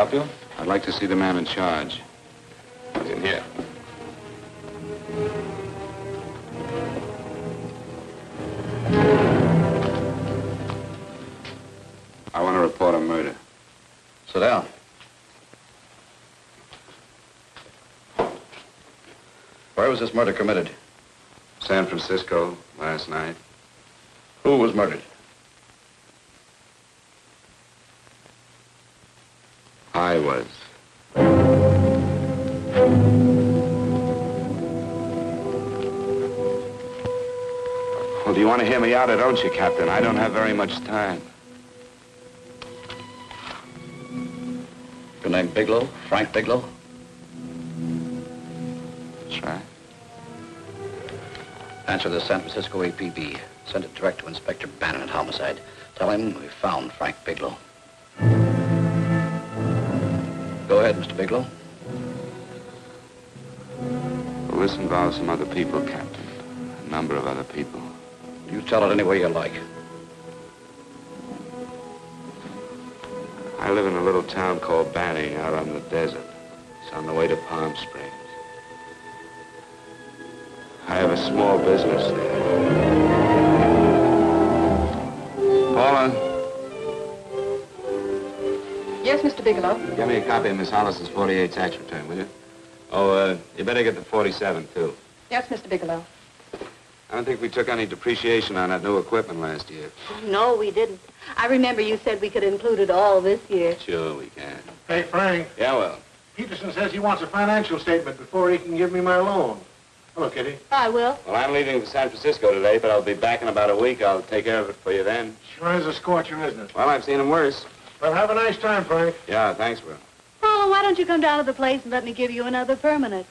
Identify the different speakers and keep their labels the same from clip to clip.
Speaker 1: help you?
Speaker 2: I'd like to see the man in charge.
Speaker 1: He's in here.
Speaker 2: I want to report a murder.
Speaker 3: Sit down. Where was this murder committed?
Speaker 2: San Francisco, last night.
Speaker 3: Who was murdered?
Speaker 2: I was. Well, do you want to hear me out or don't you, Captain? I don't have very much time.
Speaker 3: Your name Bigelow? Frank Bigelow?
Speaker 2: That's right.
Speaker 3: Answer the San Francisco APB. Send it direct to Inspector Bannon at Homicide. Tell him we found Frank Bigelow. Go ahead, Mr. Bigelow.
Speaker 2: Well, this involves some other people, Captain. A number of other people.
Speaker 3: You tell it any way you like.
Speaker 2: I live in a little town called Banning out on the desert. It's on the way to Palm Springs. I have a small business there. Paula?
Speaker 4: Yes, Mr. Bigelow?
Speaker 2: Get me a copy of Miss Hollis's 48 tax return, will you? Oh, you better get the 47, too.
Speaker 4: Yes, Mr. Bigelow.
Speaker 2: I don't think we took any depreciation on that new equipment last year.
Speaker 5: No, we didn't. I remember you said we could include it all this year.
Speaker 2: Sure, we can.
Speaker 6: Hey, Frank.
Speaker 2: Yeah, well.
Speaker 6: Peterson says he wants a financial statement before he can give me my loan. Hello, Kitty.
Speaker 5: I will.
Speaker 2: Well, I'm leaving for San Francisco today, but I'll be back in about a week. I'll take care of it for you then.
Speaker 6: Sure is a scorcher, isn't it?
Speaker 2: Well, I've seen him worse.
Speaker 6: Well, have a nice time, Frank.
Speaker 2: Yeah, thanks, Will.
Speaker 5: Oh, why don't you come down to the place and let me give you another permanent?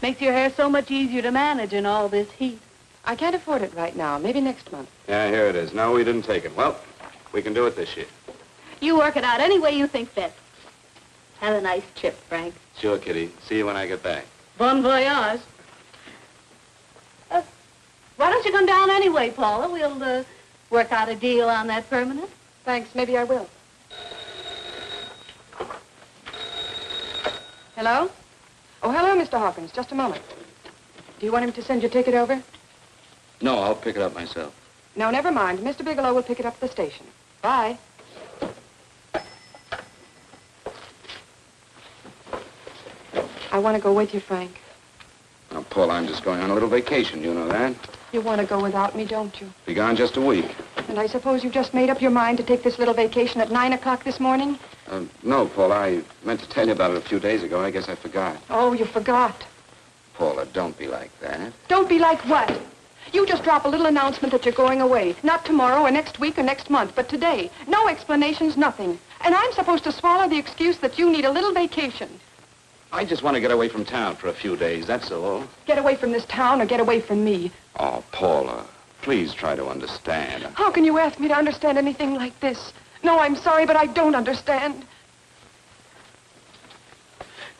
Speaker 5: Makes your hair so much easier to manage in all this heat.
Speaker 4: I can't afford it right now. Maybe next month.
Speaker 2: Yeah, here it is. No, we didn't take it. Well, we can do it this year.
Speaker 5: You work it out any way you think best. Have a nice trip, Frank.
Speaker 2: Sure, Kitty. See you when I get back.
Speaker 5: Bon voyage. Why don't you come down anyway, Paula? We'll work out a deal on that permanent.
Speaker 4: Thanks. Maybe I will. Hello? Oh, hello, Mr. Hawkins. Just a moment. Do you want him to send your ticket over?
Speaker 3: No, I'll pick it up myself.
Speaker 4: No, never mind. Mr. Bigelow will pick it up at the station. Bye. I want to go with you, Frank.
Speaker 2: Now, Paul, I'm just going on a little vacation. You know that?
Speaker 4: You want to go without me, don't you?
Speaker 2: Be gone just a week.
Speaker 4: And I suppose you just made up your mind to take this little vacation at 9 o'clock this morning?
Speaker 2: No, Paul, I meant to tell you about it a few days ago. I guess I forgot.
Speaker 4: Oh, you forgot.
Speaker 2: Paula, don't be like that.
Speaker 4: Don't be like what? You just drop a little announcement that you're going away. Not tomorrow or next week or next month, but today. No explanations, nothing. And I'm supposed to swallow the excuse that you need a little vacation.
Speaker 2: I just want to get away from town for a few days, that's all.
Speaker 4: Get away from this town or get away from me.
Speaker 2: Oh, Paula, please try to understand.
Speaker 4: How can you ask me to understand anything like this? No, I'm sorry, but I don't understand.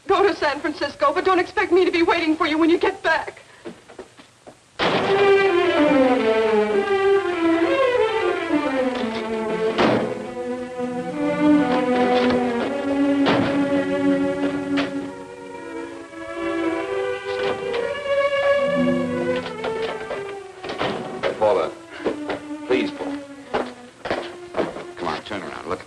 Speaker 4: Go to San Francisco, but don't expect me to be waiting for you when you get back.
Speaker 2: Paula, please, Paula. Come on, turn around, look.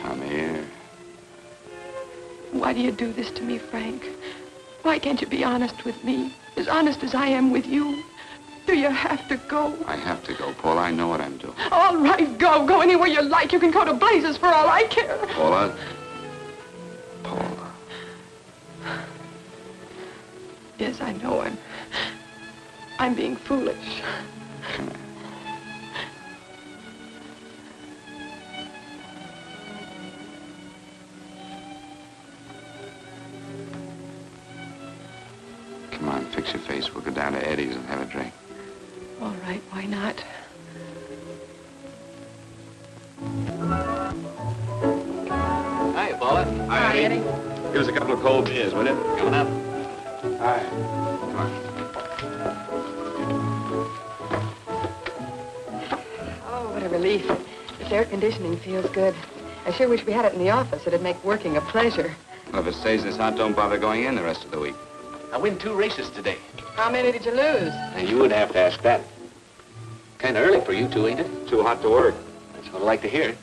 Speaker 2: Come here.
Speaker 4: Why do you do this to me, Frank? Why can't you be honest with me? As honest as I am with you? Do you have to go?
Speaker 2: I have to go, Paula. I know what I'm doing.
Speaker 4: All right, go. Go anywhere you like. You can go to blazes for all I care.
Speaker 2: Paula. Paula.
Speaker 4: Yes, I know. I'm being foolish.
Speaker 2: Come here. Come on, fix your face. We'll go down to Eddie's and have a drink.
Speaker 4: All right, why not?
Speaker 3: Hi, Paula.
Speaker 2: Hi,
Speaker 4: Eddie.
Speaker 2: Give us a couple of cold beers, will you?
Speaker 3: Coming up.
Speaker 2: Hi. Come on.
Speaker 4: relief. This air conditioning feels good. I sure wish we had it in the office. It'd make working a pleasure.
Speaker 2: Well, if it stays this hot, don't bother going in the rest of the week.
Speaker 3: I win 2 races today.
Speaker 4: How many did you lose?
Speaker 3: And you would have to ask that. Kind of early for you two, ain't it?
Speaker 2: Too hot to work.
Speaker 3: That's what I like to hear.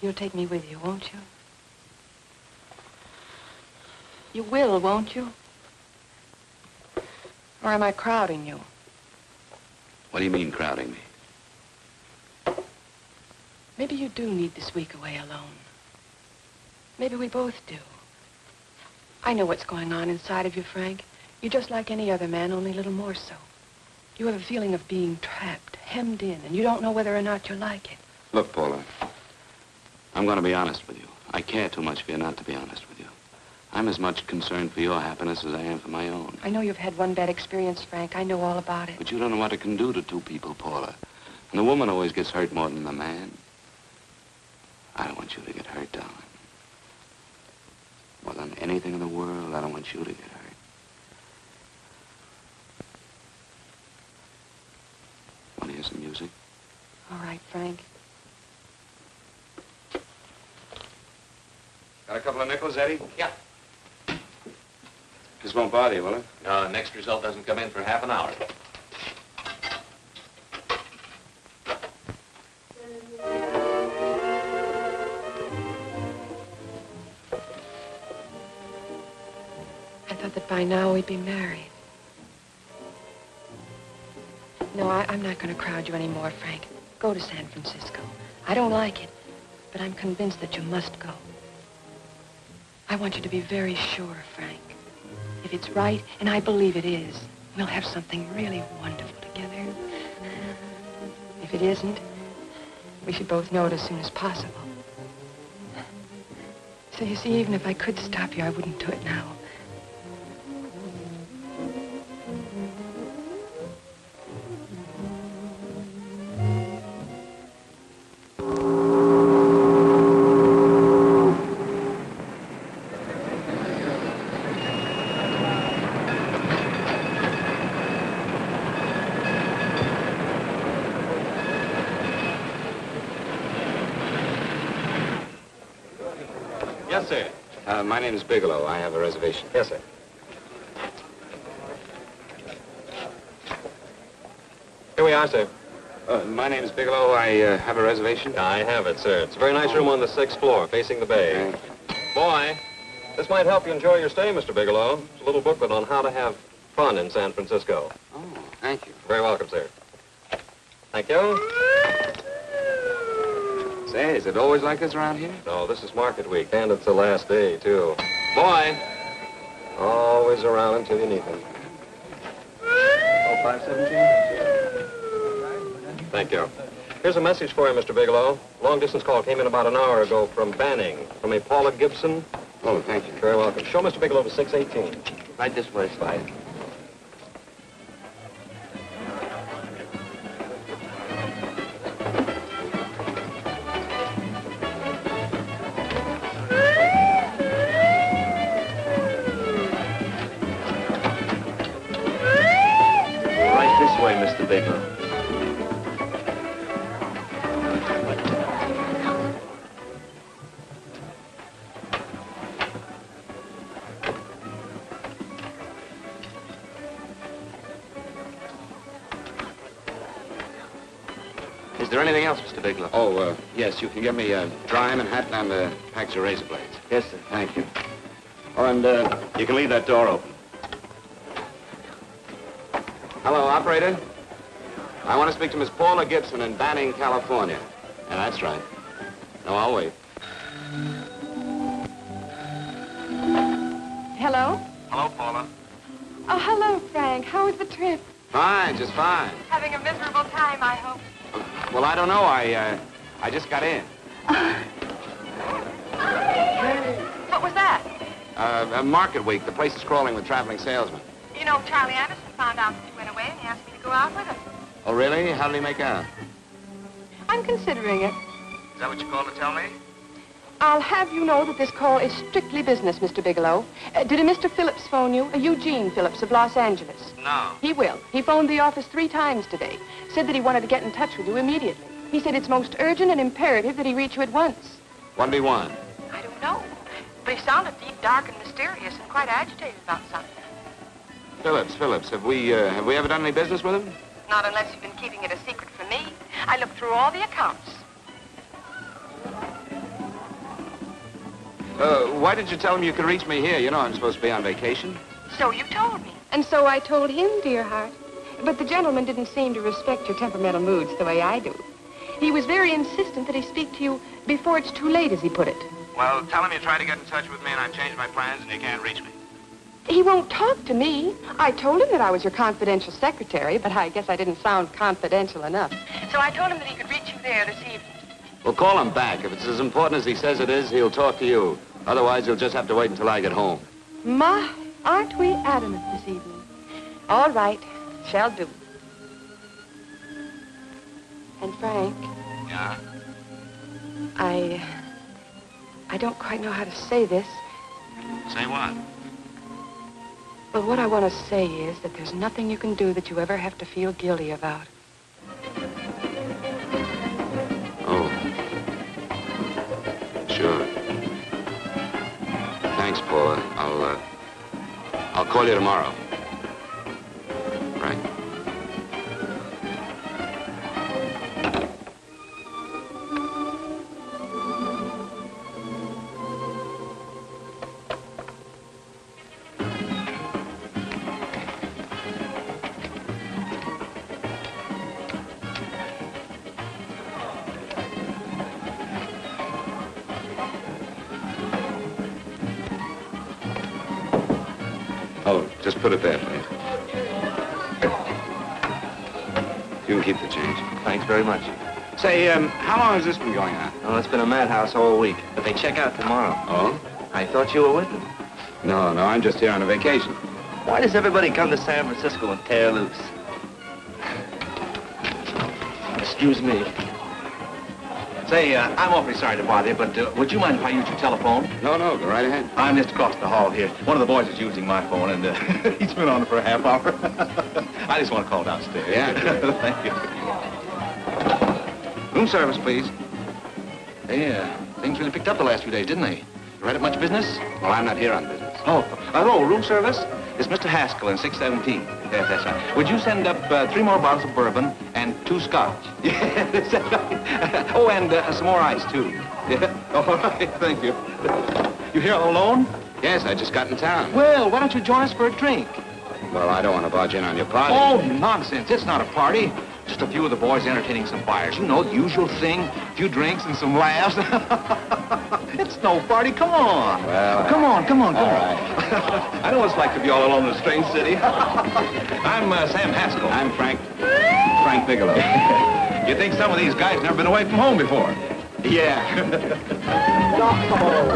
Speaker 4: You'll take me with you, won't you? You will, won't you? Or am I crowding you?
Speaker 3: What do you mean, crowding me?
Speaker 4: Maybe you do need this week away alone. Maybe we both do. I know what's going on inside of you, Frank. You're just like any other man, only a little more so. You have a feeling of being trapped, hemmed in, and you don't know whether or not you like it.
Speaker 2: Look, Paula, I'm going to be honest with you. I care too much for you not to be honest with you. I'm as much concerned for your happiness as I am for my own.
Speaker 4: I know you've had one bad experience, Frank. I know all about it.
Speaker 2: But you don't know what it can do to 2 people, Paula. And the woman always gets hurt more than the man. I don't want you to get hurt, darling. More than anything in the world, I don't want you to get hurt. Want to hear some music?
Speaker 4: All right, Frank.
Speaker 2: Got a couple of nickels, Eddie?
Speaker 1: Yeah.
Speaker 2: This won't bother you, will it?
Speaker 1: Next result doesn't come in for half an hour.
Speaker 4: I thought that by now we'd be married. No, I'm not going to crowd you anymore, Frank. Go to San Francisco. I don't like it, but I'm convinced that you must go. I want you to be very sure, Frank. If it's right, and I believe it is, we'll have something really wonderful together. If it isn't, we should both know it as soon as possible. So you see, even if I could stop you, I wouldn't do it now.
Speaker 1: Yes, sir.
Speaker 2: My name is Bigelow. I have a reservation.
Speaker 1: Yes, sir. Here we are, sir.
Speaker 2: My name is Bigelow. I have a reservation.
Speaker 1: I have it, sir. It's a very nice room on the 6th floor, facing the bay. Boy, this might help you enjoy your stay, Mr. Bigelow. It's a little booklet on how to have fun in San Francisco.
Speaker 2: Oh, thank you.
Speaker 1: Very welcome, sir. Thank you.
Speaker 2: Say, is it always like this around here?
Speaker 1: No, this is market week, and it's the last day, too. Boy, always around until you need him.
Speaker 2: Oh, 517?
Speaker 1: Thank you. Here's a message for you, Mr. Bigelow. Long-distance call came in about an hour ago from Banning, from a Paula Gibson.
Speaker 2: Oh, thank you.
Speaker 1: Very welcome. Show Mr. Bigelow to 618.
Speaker 2: Right this way, Slide.
Speaker 1: Mr. Bigelow.
Speaker 2: Is there anything else, Mr. Bigelow? Oh, yes, you can get me a dry and hat and a package of razor blades.
Speaker 1: Yes, sir.
Speaker 2: Thank you.
Speaker 1: Oh, and you can leave that door open.
Speaker 2: Hello, operator. I want to speak to Miss Paula Gibson in Banning, California. Yeah, that's right. No, I'll wait.
Speaker 4: Hello?
Speaker 1: Hello, Paula.
Speaker 4: Oh, hello, Frank. How was the trip?
Speaker 2: Fine, just fine.
Speaker 4: Having a miserable time, I hope.
Speaker 2: Well, I don't know. I just got in.
Speaker 4: What was that?
Speaker 2: Market week. The place is crawling with traveling salesmen.
Speaker 4: You know, Charlie Anderson found out that you went away and he asked me to go out with him.
Speaker 2: Oh, really? How did he make out?
Speaker 4: I'm considering it.
Speaker 2: Is that what you called to tell me?
Speaker 4: I'll have you know that this call is strictly business, Mr. Bigelow. Did a Mr. Phillips phone you? Eugene Phillips of Los Angeles.
Speaker 2: No.
Speaker 4: He will. He phoned the office 3 times today. Said that he wanted to get in touch with you immediately. He said it's most urgent and imperative that he reach you at once.
Speaker 2: What do he want?
Speaker 4: I don't know. But he sounded deep, dark, and mysterious and quite agitated about something.
Speaker 2: Phillips. Have we ever done any business with him?
Speaker 4: Not unless you've been keeping it a secret from me. I looked through all the accounts.
Speaker 2: Why did you tell him you could reach me here? You know I'm supposed to be on vacation.
Speaker 4: So you told me. And so I told him, dear heart. But the gentleman didn't seem to respect your temperamental moods the way I do. He was very insistent that he speak to you before it's too late, as he put it.
Speaker 2: Well, tell him you tried to get in touch with me and I've changed my plans and you can't reach me.
Speaker 4: He won't talk to me. I told him that I was your confidential secretary, but I guess I didn't sound confidential enough. So I told him that he could reach you there this evening.
Speaker 2: Well, call him back. If it's as important as he says it is, he'll talk to you. Otherwise, he'll just have to wait until I get home.
Speaker 4: My, aren't we adamant this evening? All right, shall do. And Frank,
Speaker 2: Yeah?
Speaker 4: I don't quite know how to say this.
Speaker 2: Say what?
Speaker 4: Well, what I want to say is that there's nothing you can do that you ever have to feel guilty about.
Speaker 2: Oh. Sure. Thanks, Paula. I'll call you tomorrow. Right. Oh, just put it there, please. You can keep the change.
Speaker 7: Thanks very much.
Speaker 2: Say, how long has this been going on?
Speaker 7: Oh, it's been a madhouse all week, but they check out tomorrow.
Speaker 2: Oh?
Speaker 7: I thought you were with them.
Speaker 2: No, I'm just here on a vacation.
Speaker 7: Why does everybody come to San Francisco and tear loose? Excuse me. Say, I'm awfully sorry to bother you, but would you mind if I use your telephone?
Speaker 2: No, go right ahead.
Speaker 7: I'm just across the hall here. One of the boys is using my phone, and he's been on it for a half hour. I just want to call downstairs.
Speaker 2: Yeah.
Speaker 7: Thank you. Room service, please. Hey, things really picked up the last few days, didn't they? You right up much business?
Speaker 2: Well, I'm not here on business.
Speaker 7: Oh, room service? It's Mr. Haskell in 617. Yes, that's right. Would you send up 3 more bottles of bourbon and 2 scotch? Yes, that's right. Oh, and some more ice, too. Yeah. All right, thank you. You here all alone?
Speaker 2: Yes, I just got in town.
Speaker 7: Well, why don't you join us for a drink?
Speaker 2: Well, I don't want to barge in on your party.
Speaker 7: Oh, nonsense. It's not a party. Just a few of the boys entertaining some buyers. You know, the usual thing. A few drinks and some laughs. It's no party. Come on.
Speaker 2: Well,
Speaker 7: Come on.
Speaker 2: All right.
Speaker 7: I know what it's like to be all alone in a strange city. I'm Sam Haskell.
Speaker 2: I'm Frank Bigelow.
Speaker 7: You think some of these guys never been away from home before?
Speaker 2: Yeah.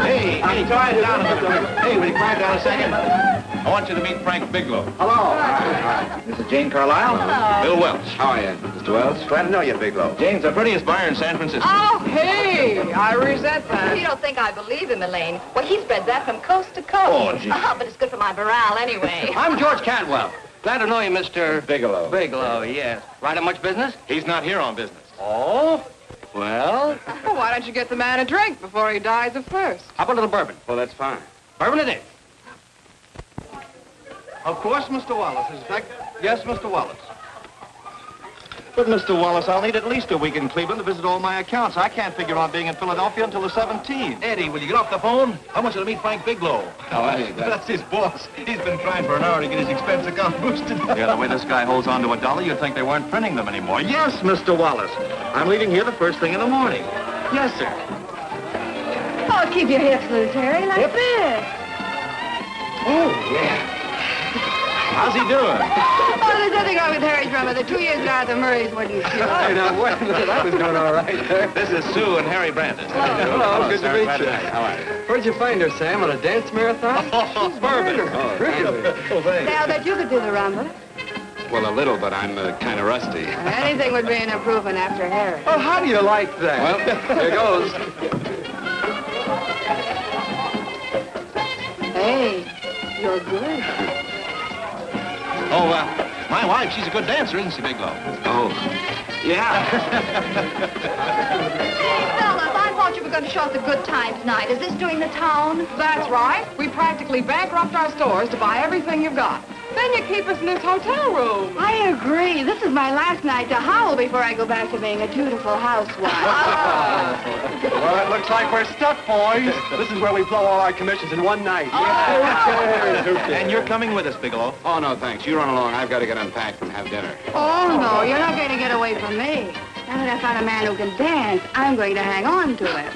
Speaker 7: Hey, quiet down a minute. Hey, will you quiet down a second? I want you to meet Frank Bigelow.
Speaker 2: Hello. All right.
Speaker 7: This is Jane Carlisle.
Speaker 4: Hello.
Speaker 7: Bill Welch.
Speaker 2: How are you, Mr. Wells?
Speaker 7: Glad to know you, Bigelow. Jane's the prettiest buyer in San Francisco.
Speaker 4: Oh, hey, I resent that.
Speaker 8: You don't think I believe him, Elaine? Well, he spreads that from coast to coast.
Speaker 7: Oh, gee.
Speaker 8: But it's good for my morale anyway.
Speaker 9: I'm George Cantwell. Glad to know you, Mr.
Speaker 2: Bigelow.
Speaker 9: Bigelow, yes. Right on much business?
Speaker 7: He's not here on business.
Speaker 9: Oh? Well,
Speaker 4: Well, why don't you get the man a drink before he dies of thirst?
Speaker 9: how about a little bourbon?
Speaker 2: Well, that's fine.
Speaker 9: Bourbon it is.
Speaker 6: Of course, Mr. Wallace.
Speaker 7: Yes, Mr. Wallace. But, Mr. Wallace, I'll need at least a week in Cleveland to visit all my accounts. I can't figure on being in Philadelphia until the 17th. Eddie, will you get off the phone? I want you to meet Frank Bigelow.
Speaker 2: Oh, hey,
Speaker 7: That's his boss. He's been trying for an hour to get his expense account boosted. Yeah, the way this guy holds on to a dollar, you'd think they weren't printing them anymore. Yes, Mr. Wallace. I'm leaving here the first thing in the morning. Yes, sir.
Speaker 5: Oh, keep your hips loose, Harry, like this.
Speaker 7: Oh, yeah. How's he doing?
Speaker 10: Oh, there's nothing wrong with Harry's drummer. The 2 years ago, the Murrays wouldn't shoot.
Speaker 11: Hey, now, wait a minute. I was doing all right there.
Speaker 7: This is Sue and Harry Brandon.
Speaker 11: Hello, good to
Speaker 7: sir.
Speaker 11: meet
Speaker 7: Glad
Speaker 11: you.
Speaker 7: How are you?
Speaker 11: Where'd you find her, Sam? On a dance marathon?
Speaker 7: Oh, perfect.
Speaker 11: Really?
Speaker 10: Say, I'll bet you could do the rumba.
Speaker 2: Well, a little, but I'm kind of rusty.
Speaker 10: Anything would be an improvement after Harry.
Speaker 11: Oh, how do you like that?
Speaker 2: Well, here goes.
Speaker 10: Hey, you're good.
Speaker 7: Oh, my wife, she's a good dancer, isn't she, Bigelow?
Speaker 2: Oh, yeah.
Speaker 8: Fellas, I thought you were going to show us a good time tonight. Is this doing the town?
Speaker 12: That's right. We practically bankrupt our stores to buy everything you've got. Then you keep us in this hotel room.
Speaker 10: I agree. This is my last night to howl before I go back to being a dutiful housewife.
Speaker 11: Well, it looks like we're stuck, boys. This is where we blow all our commissions in one night.
Speaker 7: And you're coming with us, Bigelow.
Speaker 2: Oh, no, thanks. You run along. I've got to get unpacked and have dinner.
Speaker 10: Oh, no, you're not going to get away from me. Now that I found a man who can dance, I'm going to hang on to it.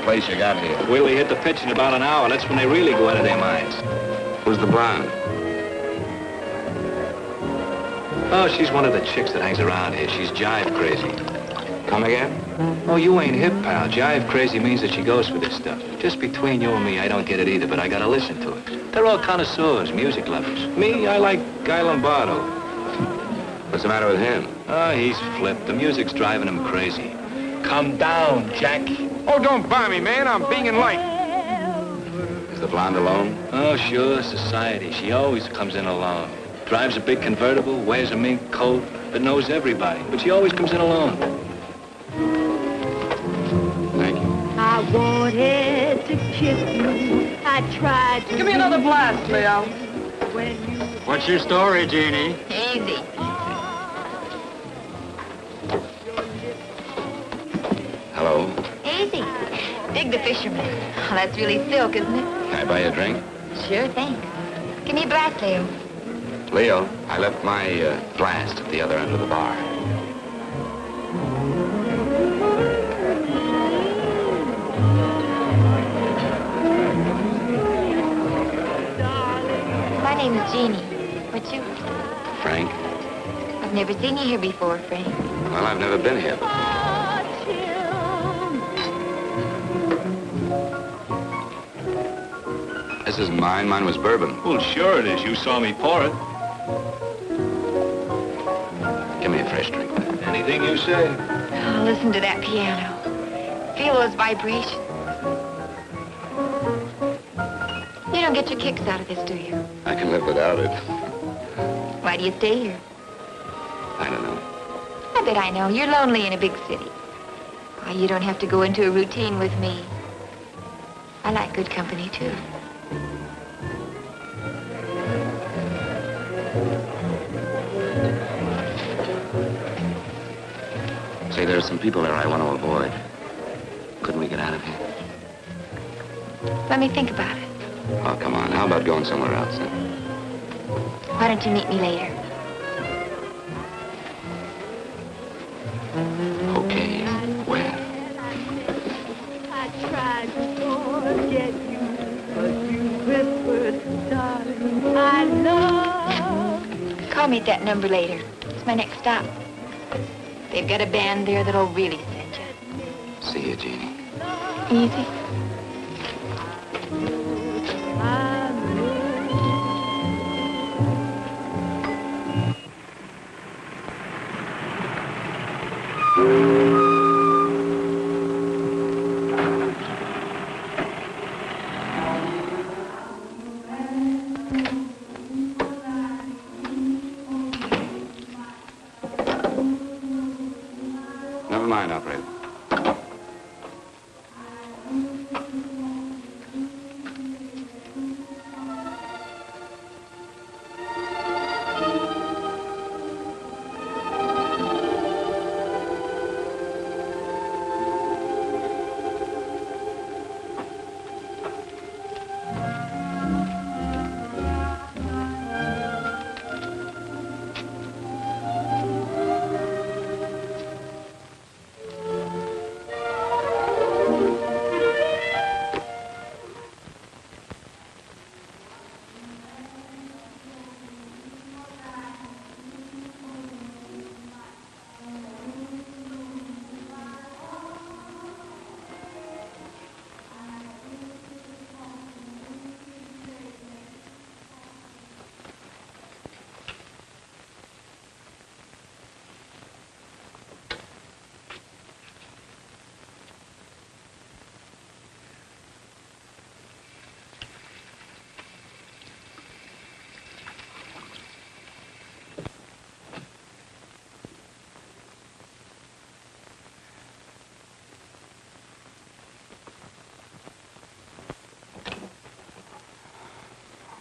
Speaker 2: Place you got here.
Speaker 7: Wait till we hit the pitch in about an hour. That's when they really go out of their minds.
Speaker 2: Who's the blonde?
Speaker 7: Oh, she's one of the chicks that hangs around here. She's jive crazy.
Speaker 2: Come again?
Speaker 7: Oh, you ain't hip, pal. Jive crazy means that she goes for this stuff. Just between you and me, I don't get it either, but I gotta listen to it. They're all connoisseurs, music lovers. Me, I like Guy Lombardo.
Speaker 2: What's the matter with him?
Speaker 7: Oh, he's flipped. The music's driving him crazy. Come down, Jack.
Speaker 13: Oh, don't buy me, man. I'm being light.
Speaker 2: Is the blonde alone?
Speaker 7: Oh, sure, society. She always comes in alone. Drives a big convertible, wears a mink coat, but knows everybody. But she always comes in alone.
Speaker 2: Thank you.
Speaker 5: I wanted to kiss you. I tried to...
Speaker 12: Give me another blast, Leo.
Speaker 11: What's your story, Jeannie?
Speaker 8: Easy.
Speaker 2: Hello.
Speaker 8: Easy. Dig the fisherman. Oh, that's really silk, isn't it?
Speaker 2: Can I buy you a drink?
Speaker 8: Sure thing. Give me a blast, Leo.
Speaker 2: Leo, I left my flask at the other end of the bar.
Speaker 14: My name is Jeannie. What's yours?
Speaker 2: Frank?
Speaker 14: I've never seen you here before, Frank.
Speaker 2: Well, I've never been here before. This isn't mine. Mine was bourbon.
Speaker 15: Well, sure it is. You saw me pour it.
Speaker 2: Give me a fresh drink.
Speaker 15: Anything you say.
Speaker 14: Oh, listen to that piano. Feel those vibrations. You don't get your kicks out of this, do you?
Speaker 2: I can live without it.
Speaker 14: Why do you stay here?
Speaker 2: I don't know.
Speaker 14: I bet I know. You're lonely in a big city. Why, you don't have to go into a routine with me. I like good company, too.
Speaker 2: Say, there are some people there I want to avoid. Couldn't we get out of here?
Speaker 14: Let me think about it.
Speaker 2: Oh, come on. How about going somewhere else, then?
Speaker 14: Why don't you meet me later?
Speaker 2: Okay. Where?
Speaker 16: I tried to forget you, but you whispered, darling, I love.
Speaker 14: Call me at that number later. It's my next stop. They've got a band there that'll really send you.
Speaker 2: See you, Jeannie.
Speaker 14: Easy.
Speaker 2: Never mind, operator.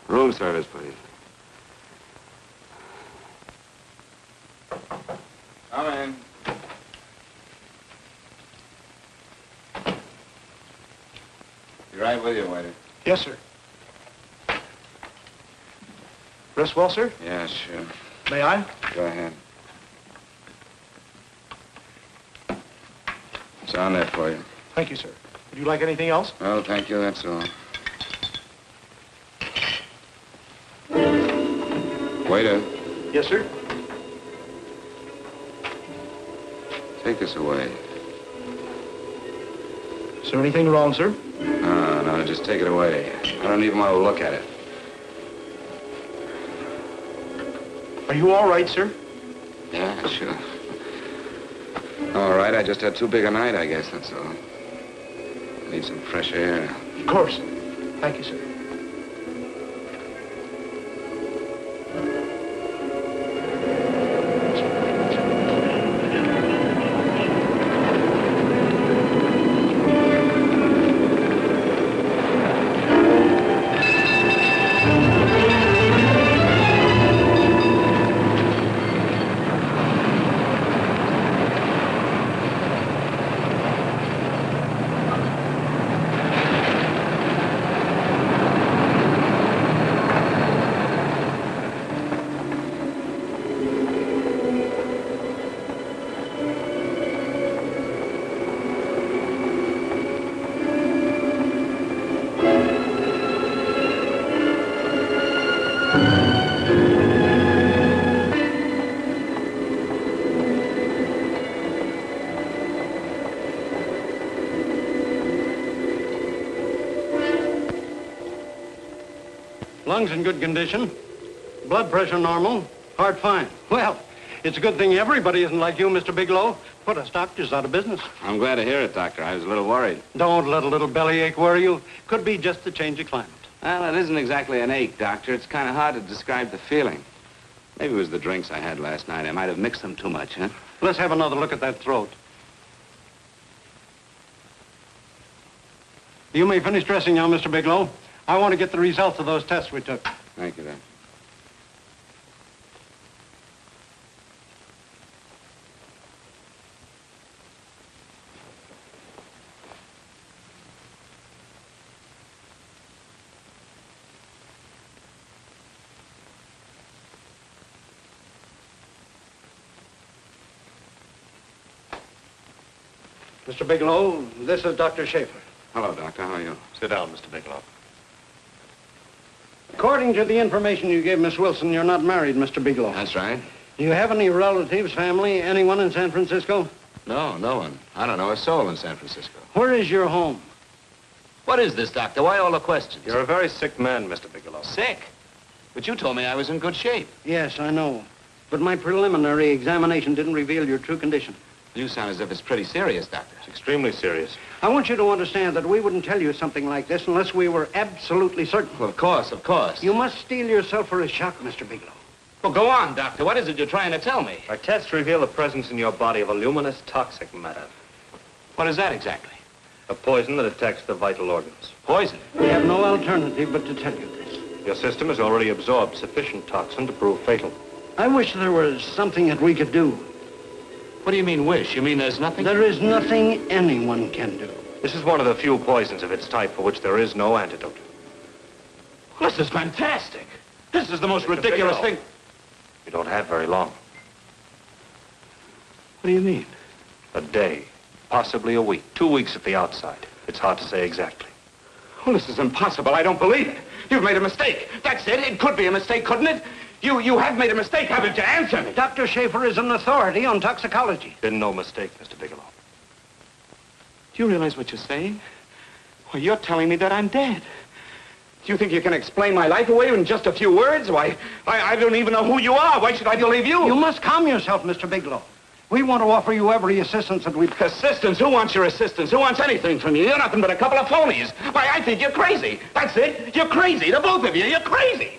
Speaker 2: Room service, please. Come in. Be right with you, waiter.
Speaker 6: Yes, sir. Rest well, sir?
Speaker 2: Yeah, sure.
Speaker 6: May I?
Speaker 2: Go ahead. It's on there for you.
Speaker 6: Thank you, sir. Would you like anything else?
Speaker 2: Well, thank you, that's all. Waiter,
Speaker 6: Yes, sir.
Speaker 2: take this away.
Speaker 6: Is there anything wrong, sir?
Speaker 2: No, just take it away. I don't even want to look at it.
Speaker 6: Are you all right, sir?
Speaker 2: Yeah, sure. All right, I just had too big a night, I guess, that's all. I need some fresh air.
Speaker 6: Of course. Thank you, sir.
Speaker 17: Lungs in good condition. Blood pressure normal. Heart fine. Well, it's a good thing everybody isn't like you, Mr. Bigelow. Put us doctors out of business.
Speaker 2: I'm glad to hear it, Doctor. I was a little worried.
Speaker 17: Don't let a little bellyache worry you. Could be just the change of climate.
Speaker 2: Well, it isn't exactly an ache, Doctor. It's kind of hard to describe the feeling. Maybe it was the drinks I had last night. I might have mixed them too much, huh?
Speaker 17: Let's have another look at that throat. You may finish dressing now, Mr. Bigelow. I want to get the results of those tests we took.
Speaker 2: Thank you, Doctor.
Speaker 17: Mr. Bigelow, this is Dr. Schaefer.
Speaker 2: Hello, Doctor. How are you?
Speaker 6: Sit down, Mr. Bigelow.
Speaker 17: According to the information you gave Miss Wilson, you're not married, Mr. Bigelow.
Speaker 2: That's right.
Speaker 17: Do you have any relatives, family, anyone in San Francisco?
Speaker 2: No, no one. I don't know a soul in San Francisco.
Speaker 17: Where is your home?
Speaker 2: What is this, Doctor? Why all the questions?
Speaker 6: You're a very sick man, Mr. Bigelow.
Speaker 2: Sick? But you told me I was in good shape.
Speaker 17: Yes, I know. But my preliminary examination didn't reveal your true condition.
Speaker 2: You sound as if it's pretty serious, Doctor.
Speaker 6: It's extremely serious.
Speaker 17: I want you to understand that we wouldn't tell you something like this unless we were absolutely certain.
Speaker 2: Well, of course, of course.
Speaker 17: You must steel yourself for a shock, Mr. Bigelow.
Speaker 2: Well, go on, Doctor. What is it you're trying to tell me?
Speaker 6: Our tests reveal the presence in your body of a luminous toxic matter.
Speaker 2: What is that exactly?
Speaker 6: A poison that attacks the vital organs.
Speaker 2: Poison?
Speaker 17: We have no alternative but to tell you this.
Speaker 6: Your system has already absorbed sufficient toxin to prove fatal.
Speaker 17: I wish there was something that we could do.
Speaker 2: What do you mean, wish? You mean there's nothing?
Speaker 17: There is nothing anyone can do.
Speaker 6: This is one of the few poisons of its type for which there is no antidote.
Speaker 2: Well, this is fantastic. This is the most ridiculous thing.
Speaker 6: You don't have very long.
Speaker 2: What do you mean?
Speaker 6: A day, possibly a week, 2 weeks at the outside. It's hard to say exactly.
Speaker 2: Well, this is impossible. I don't believe it. You've made a mistake. That's it. It could be a mistake, couldn't it? You have made a mistake, haven't you? Answer me.
Speaker 17: Dr. Schaefer is an authority on toxicology.
Speaker 6: Been no mistake, Mr. Bigelow.
Speaker 2: Do you realize what you're saying? Well, you're telling me that I'm dead. Do you think you can explain my life away in just a few words? Why, I don't even know who you are. Why should I believe you?
Speaker 17: You must calm yourself, Mr. Bigelow. We want to offer you every assistance that we...
Speaker 2: Assistance? Who wants your assistance? Who wants anything from you? You're nothing but a couple of phonies. Why, I think you're crazy. That's it. You're crazy. The both of you. You're crazy.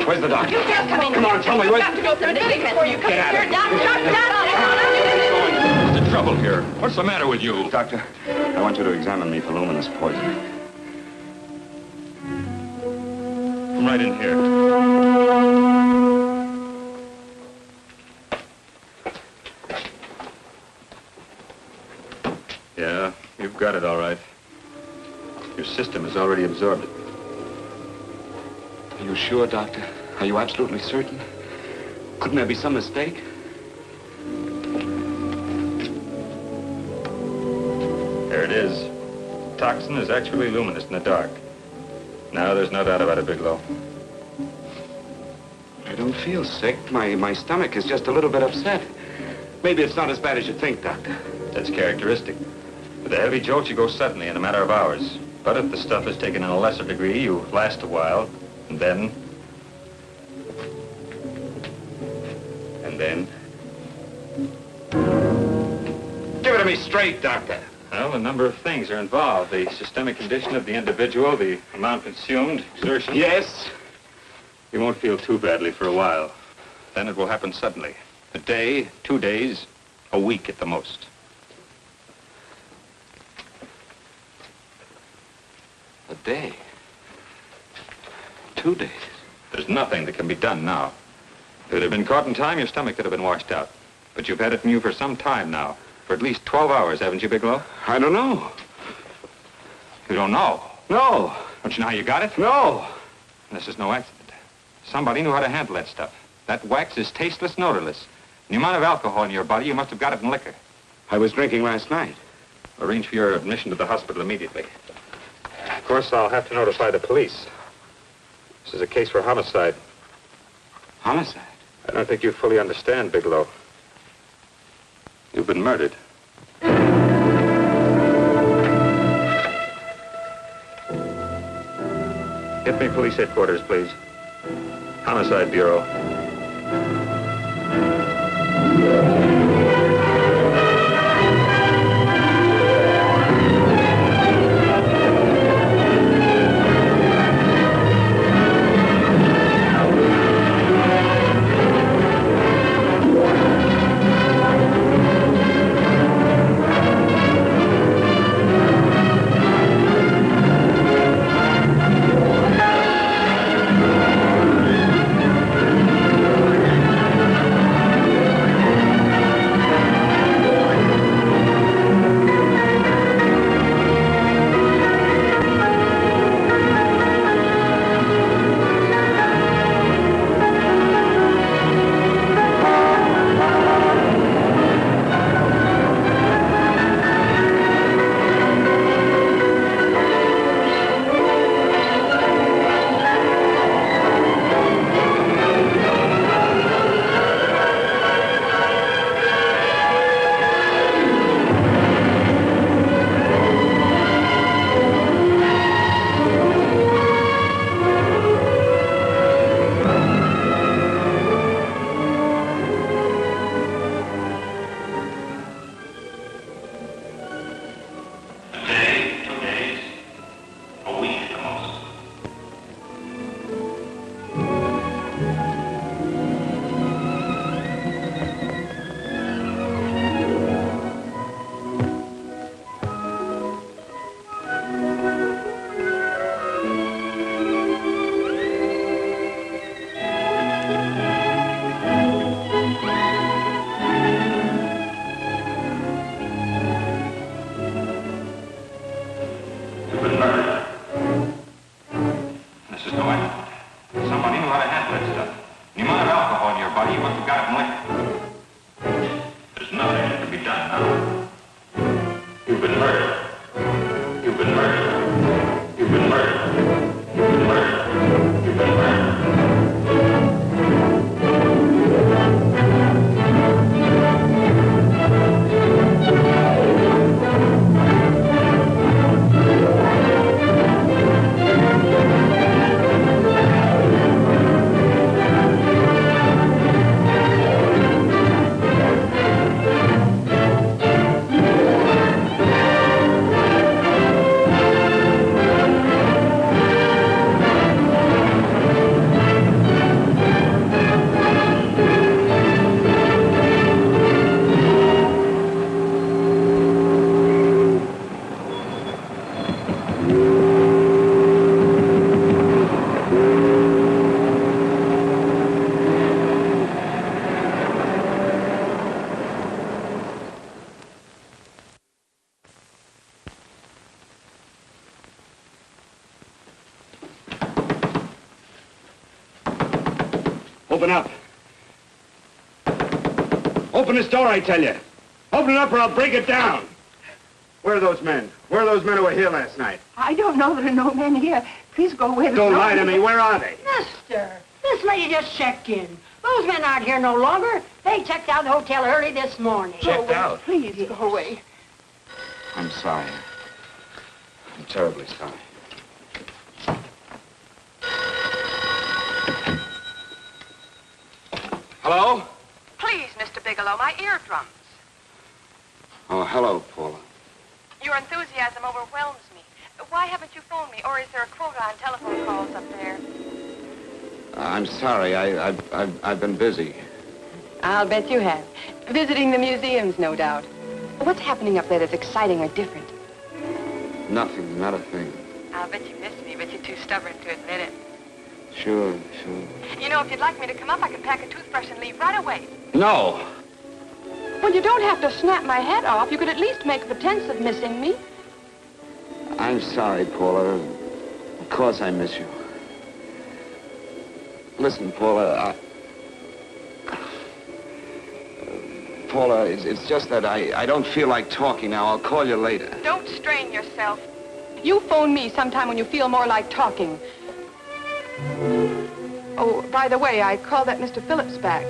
Speaker 2: Where's the doctor?
Speaker 8: You can't come in.
Speaker 2: Come on, tell me.
Speaker 8: You have to go through the gate before you come in here.
Speaker 15: What's the trouble here? What's the matter with you?
Speaker 2: Doctor, I want you to examine me for luminous poison.
Speaker 15: Come right in here. Yeah, you've got it all right. Your system has already absorbed it.
Speaker 2: Are you sure, Doctor? Are you absolutely certain? Couldn't there be some mistake?
Speaker 15: There it is. Toxin is actually luminous in the dark. Now there's no doubt about it, Bigelow.
Speaker 2: I don't feel sick. My stomach is just a little bit upset. Maybe it's not as bad as you think, Doctor.
Speaker 15: That's characteristic. With a heavy jolt, you go suddenly in a matter of hours. But if the stuff is taken in a lesser degree, you last a while, and then...
Speaker 2: Give it to me straight, Doctor.
Speaker 15: Well, a number of things are involved. The systemic condition of the individual, the amount consumed, exertion.
Speaker 2: Yes?
Speaker 15: You won't feel too badly for a while. Then it will happen suddenly. A day, 2 days, a week at the most.
Speaker 2: A day? 2 days?
Speaker 15: There's nothing that can be done now. If it had been caught in time, your stomach could have been washed out. But you've had it in you for some time now. For at least 12 hours, haven't you, Bigelow?
Speaker 2: I don't know.
Speaker 15: You don't know?
Speaker 2: No.
Speaker 15: Don't you know how you got it?
Speaker 2: No.
Speaker 15: This is no accident. Somebody knew how to handle that stuff. That wax is tasteless and odorless. The amount of alcohol in your body, you must have got it in liquor.
Speaker 2: I was drinking last night.
Speaker 15: Arrange for your admission to the hospital immediately. Of course, I'll have to notify the police. This is a case for homicide.
Speaker 2: Homicide?
Speaker 15: I don't think you fully understand, Bigelow. You've been murdered. Get me police headquarters, please. Homicide Bureau.
Speaker 2: Open up. Open this door, I tell you. Open it up or I'll break it down. Where are those men? Where are those men who were here last night?
Speaker 10: I don't know. There are no men here. Please go away.
Speaker 2: Don't lie to me. Where are they?
Speaker 18: Mister, this lady just checked in. Those men aren't here no longer. They checked out the hotel early this morning.
Speaker 2: Checked out?
Speaker 10: Please go away.
Speaker 2: I'm sorry. I'm terribly sorry. Hello?
Speaker 4: Please, Mr. Bigelow, my eardrums.
Speaker 2: Oh, hello, Paula.
Speaker 4: Your enthusiasm overwhelms me. Why haven't you phoned me, or is there a quota on telephone calls up there?
Speaker 2: I'm sorry. I've been busy.
Speaker 4: I'll bet you have. Visiting the museums, no doubt. What's happening up there that's exciting or different?
Speaker 2: Nothing, not a thing.
Speaker 4: I'll bet you miss me, but you're too stubborn to admit it.
Speaker 2: Sure.
Speaker 4: You know, if you'd like me to come up, I can pack a toothbrush and leave right away.
Speaker 2: No.
Speaker 4: Well, you don't have to snap my head off. You could at least make a pretense of missing me.
Speaker 2: I'm sorry, Paula. Of course I miss you.
Speaker 19: Listen, Paula, Paula, it's just that I don't feel like talking now. I'll call you later.
Speaker 4: Don't strain yourself. You phone me sometime when you feel more like talking. Oh, by the way, I called that Mr. Phillips back.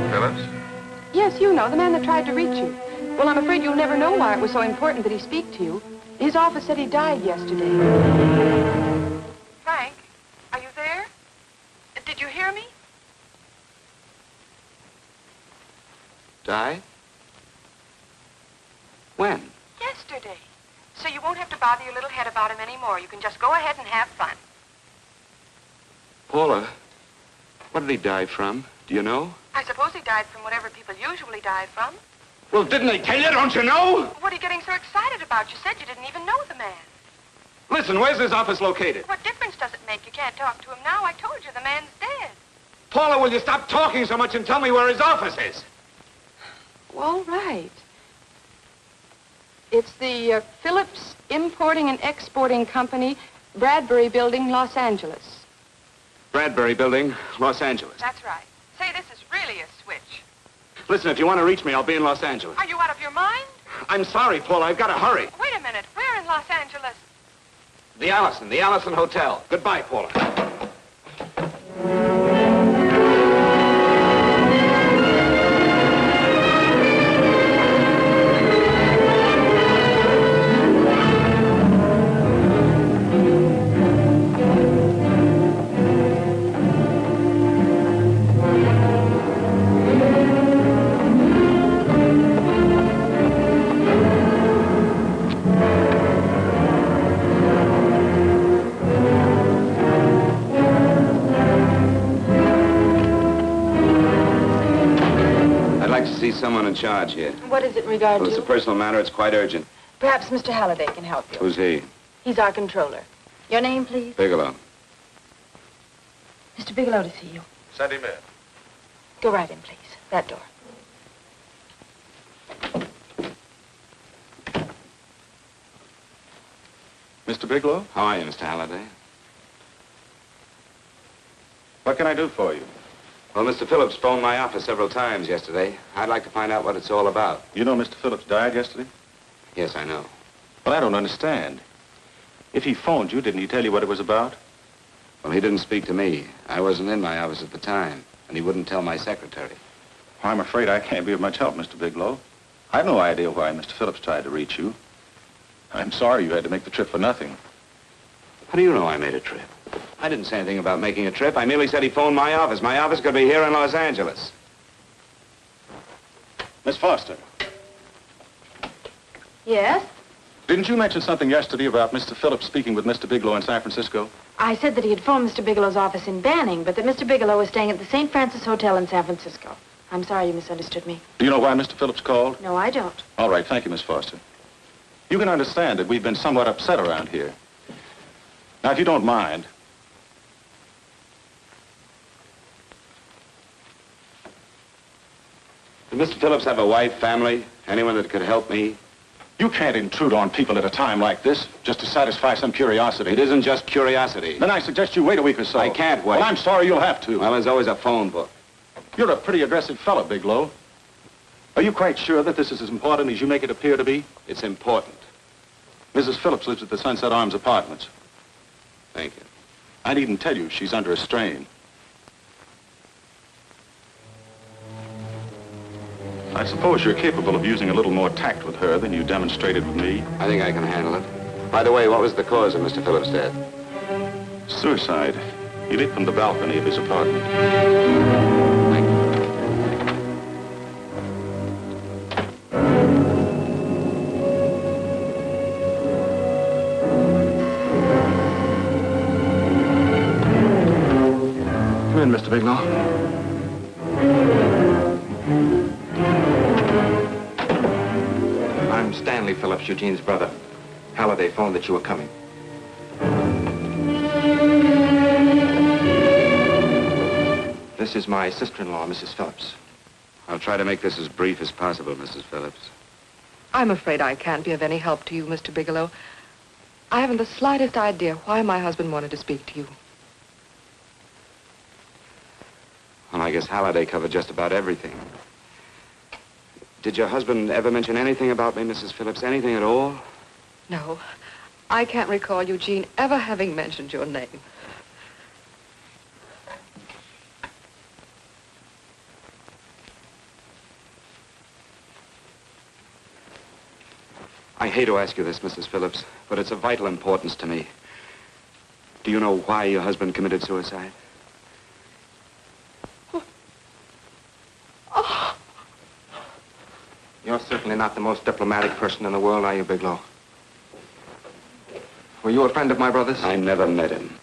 Speaker 15: Phillips?
Speaker 4: Yes, you know, the man that tried to reach you. Well, I'm afraid you'll never know why it was so important that he speak to you. His office said he died yesterday. Frank, are you there? Did you hear me?
Speaker 19: Died? When?
Speaker 4: Yesterday. So you won't have to bother your little head about him anymore. You can just go ahead and have fun.
Speaker 19: Paula, what did he die from? Do you know?
Speaker 4: I suppose he died from whatever people usually die from.
Speaker 2: Well, didn't they tell you? Don't you know?
Speaker 4: What are you getting so excited about? You said you didn't even know the man.
Speaker 2: Listen, where's his office located?
Speaker 4: What difference does it make? You can't talk to him now. I told you the man's dead.
Speaker 2: Paula, will you stop talking so much and tell me where his office is?
Speaker 4: Well, right. It's the Phillips Importing and Exporting Company, Bradbury Building, Los Angeles.
Speaker 2: Bradbury Building, Los Angeles.
Speaker 4: That's right. Say, this is really a switch.
Speaker 2: Listen, if you want to reach me, I'll be in Los Angeles.
Speaker 4: Are you out of your mind?
Speaker 2: I'm sorry, Paula. I've got to hurry.
Speaker 4: Wait a minute. Where in Los Angeles?
Speaker 2: The Allison Hotel. Goodbye, Paula.
Speaker 19: Someone in charge here.
Speaker 4: What is it in regard
Speaker 19: Well,
Speaker 4: to?
Speaker 19: it's a personal matter. It's quite urgent.
Speaker 4: Perhaps Mr. Halliday can help you.
Speaker 19: Who's he?
Speaker 4: He's our controller. Your name, please?
Speaker 19: Bigelow.
Speaker 4: Mr. Bigelow to see you.
Speaker 15: Send him in.
Speaker 4: Go right in, please. That door.
Speaker 15: Mr. Bigelow?
Speaker 19: How are you, Mr. Halliday?
Speaker 15: What can I do for you?
Speaker 19: Well, Mr. Phillips phoned my office several times yesterday. I'd like to find out what it's all about.
Speaker 15: You know Mr. Phillips died yesterday?
Speaker 19: Yes, I know.
Speaker 15: Well, I don't understand. If he phoned you, didn't he tell you what it was about?
Speaker 19: Well, he didn't speak to me. I wasn't in my office at the time, and he wouldn't tell my secretary.
Speaker 15: Well, I'm afraid I can't be of much help, Mr. Bigelow. I've no idea why Mr. Phillips tried to reach you. I'm sorry you had to make the trip for nothing.
Speaker 19: How do you know I made a trip? I didn't say anything about making a trip. I merely said he phoned my office. My office could be here in Los Angeles.
Speaker 15: Miss Foster,
Speaker 5: Yes?
Speaker 15: didn't you mention something yesterday about Mr. Phillips speaking with Mr. Bigelow in San Francisco?
Speaker 5: I said that he had phoned Mr. Bigelow's office in Banning, but that Mr. Bigelow was staying at the St. Francis Hotel in San Francisco. I'm sorry you misunderstood me.
Speaker 15: Do you know why Mr. Phillips called?
Speaker 5: No, I don't.
Speaker 15: All right, thank you, Miss Foster. You can understand that we've been somewhat upset around here. Now, if you don't mind,
Speaker 19: Did Mr. Phillips have a wife, family, anyone that could help me?
Speaker 15: you can't intrude on people at a time like this just to satisfy some curiosity.
Speaker 19: It isn't just curiosity.
Speaker 15: Then I suggest you wait a week or so.
Speaker 19: I can't wait.
Speaker 15: Well, I'm sorry you'll have to.
Speaker 19: Well, there's always a phone book.
Speaker 15: You're a pretty aggressive fellow, Bigelow. Are you quite sure that this is as important as you make it appear to be?
Speaker 19: It's important.
Speaker 15: Mrs. Phillips lives at the Sunset Arms Apartments.
Speaker 19: Thank you.
Speaker 15: I needn't tell you she's under a strain. I suppose you're capable of using a little more tact with her than you demonstrated with me.
Speaker 19: I think I can handle it. By the way, what was the cause of Mr. Phillips' death?
Speaker 15: Suicide. He leaped from the balcony of his apartment.
Speaker 19: Thank you.
Speaker 2: Come in, Mr. Bigelow.
Speaker 7: I'm Stanley Phillips, Eugene's brother. Halliday phoned that you were coming. This is my sister-in-law, Mrs. Phillips.
Speaker 19: I'll try to make this as brief as possible, Mrs. Phillips.
Speaker 4: I'm afraid I can't be of any help to you, Mr. Bigelow. I haven't the slightest idea why my husband wanted to speak to you.
Speaker 19: I guess Halliday covered just about everything. Did your husband ever mention anything about me, Mrs. Phillips? Anything at all?
Speaker 4: No. I can't recall Eugene ever having mentioned your name.
Speaker 19: I hate to ask you this, Mrs. Phillips, but it's of vital importance to me. Do you know why your husband committed suicide?
Speaker 11: Oh. You're certainly not the most diplomatic person in the world, are you, Bigelow? Were you a friend of my brother's?
Speaker 19: I never met him.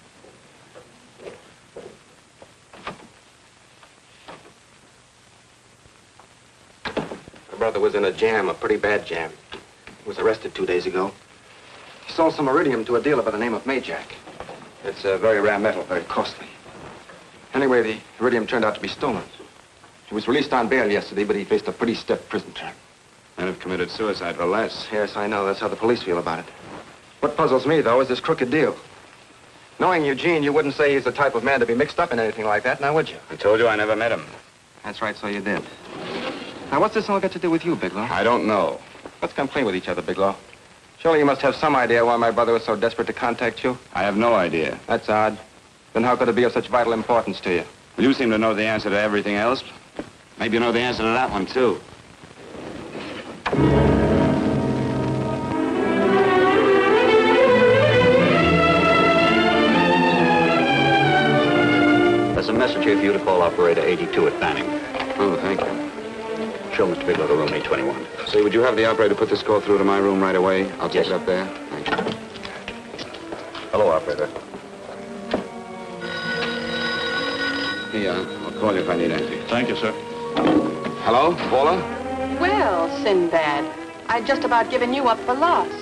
Speaker 11: My brother was in a jam, a pretty bad jam. He was arrested 2 days ago. He sold some iridium to a dealer by the name of Majak. It's a very rare metal, very costly. Anyway, the iridium turned out to be stolen. He was released on bail yesterday, but he faced a pretty stiff prison term.
Speaker 19: And have committed suicide for less.
Speaker 11: Yes, I know. That's how the police feel about it. What puzzles me, though, is this crooked deal. Knowing Eugene, you wouldn't say he's the type of man to be mixed up in anything like that, now would you?
Speaker 19: I told you I never met him.
Speaker 11: That's right, so you did. Now, what's this all got to do with you, Bigelow?
Speaker 19: I don't know.
Speaker 11: Let's come clean with each other, Bigelow. Surely you must have some idea why my brother was so desperate to contact you.
Speaker 19: I have no idea.
Speaker 11: That's odd. Then how could it be of such vital importance to you?
Speaker 19: Well, you seem to know the answer to everything else. Maybe you know the answer to that one, too.
Speaker 3: There's a message here for you to call operator 82 at Banning.
Speaker 19: Oh, thank you.
Speaker 3: Show Mr. Bigelow to room 821.
Speaker 19: Say, would you have the operator put this call through to my room right away? I'll take it up there. Thank you.
Speaker 3: Hello, operator.
Speaker 19: Here, I'll call you if I need anything.
Speaker 17: Thank you, sir.
Speaker 19: Hello, Paula?
Speaker 4: Well, Sinbad, I'd just about given you up for lost.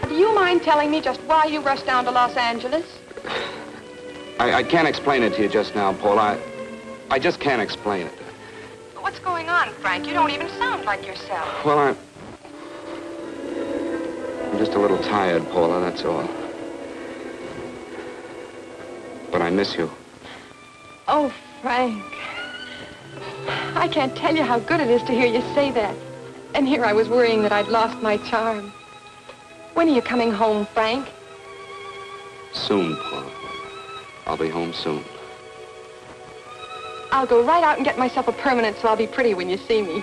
Speaker 4: Do you mind telling me just why you rushed down to Los Angeles?
Speaker 19: I can't explain it to you just now, Paula. I just can't explain it.
Speaker 4: What's going on, Frank? You don't even sound like yourself.
Speaker 19: Well, I'm just a little tired, Paula, that's all. But I miss you.
Speaker 4: Oh, Frank. I can't tell you how good it is to hear you say that. And here I was worrying that I'd lost my charm. When are you coming home, Frank?
Speaker 19: Soon, Paula. I'll be home soon.
Speaker 4: I'll go right out and get myself a permanent so I'll be pretty when you see me.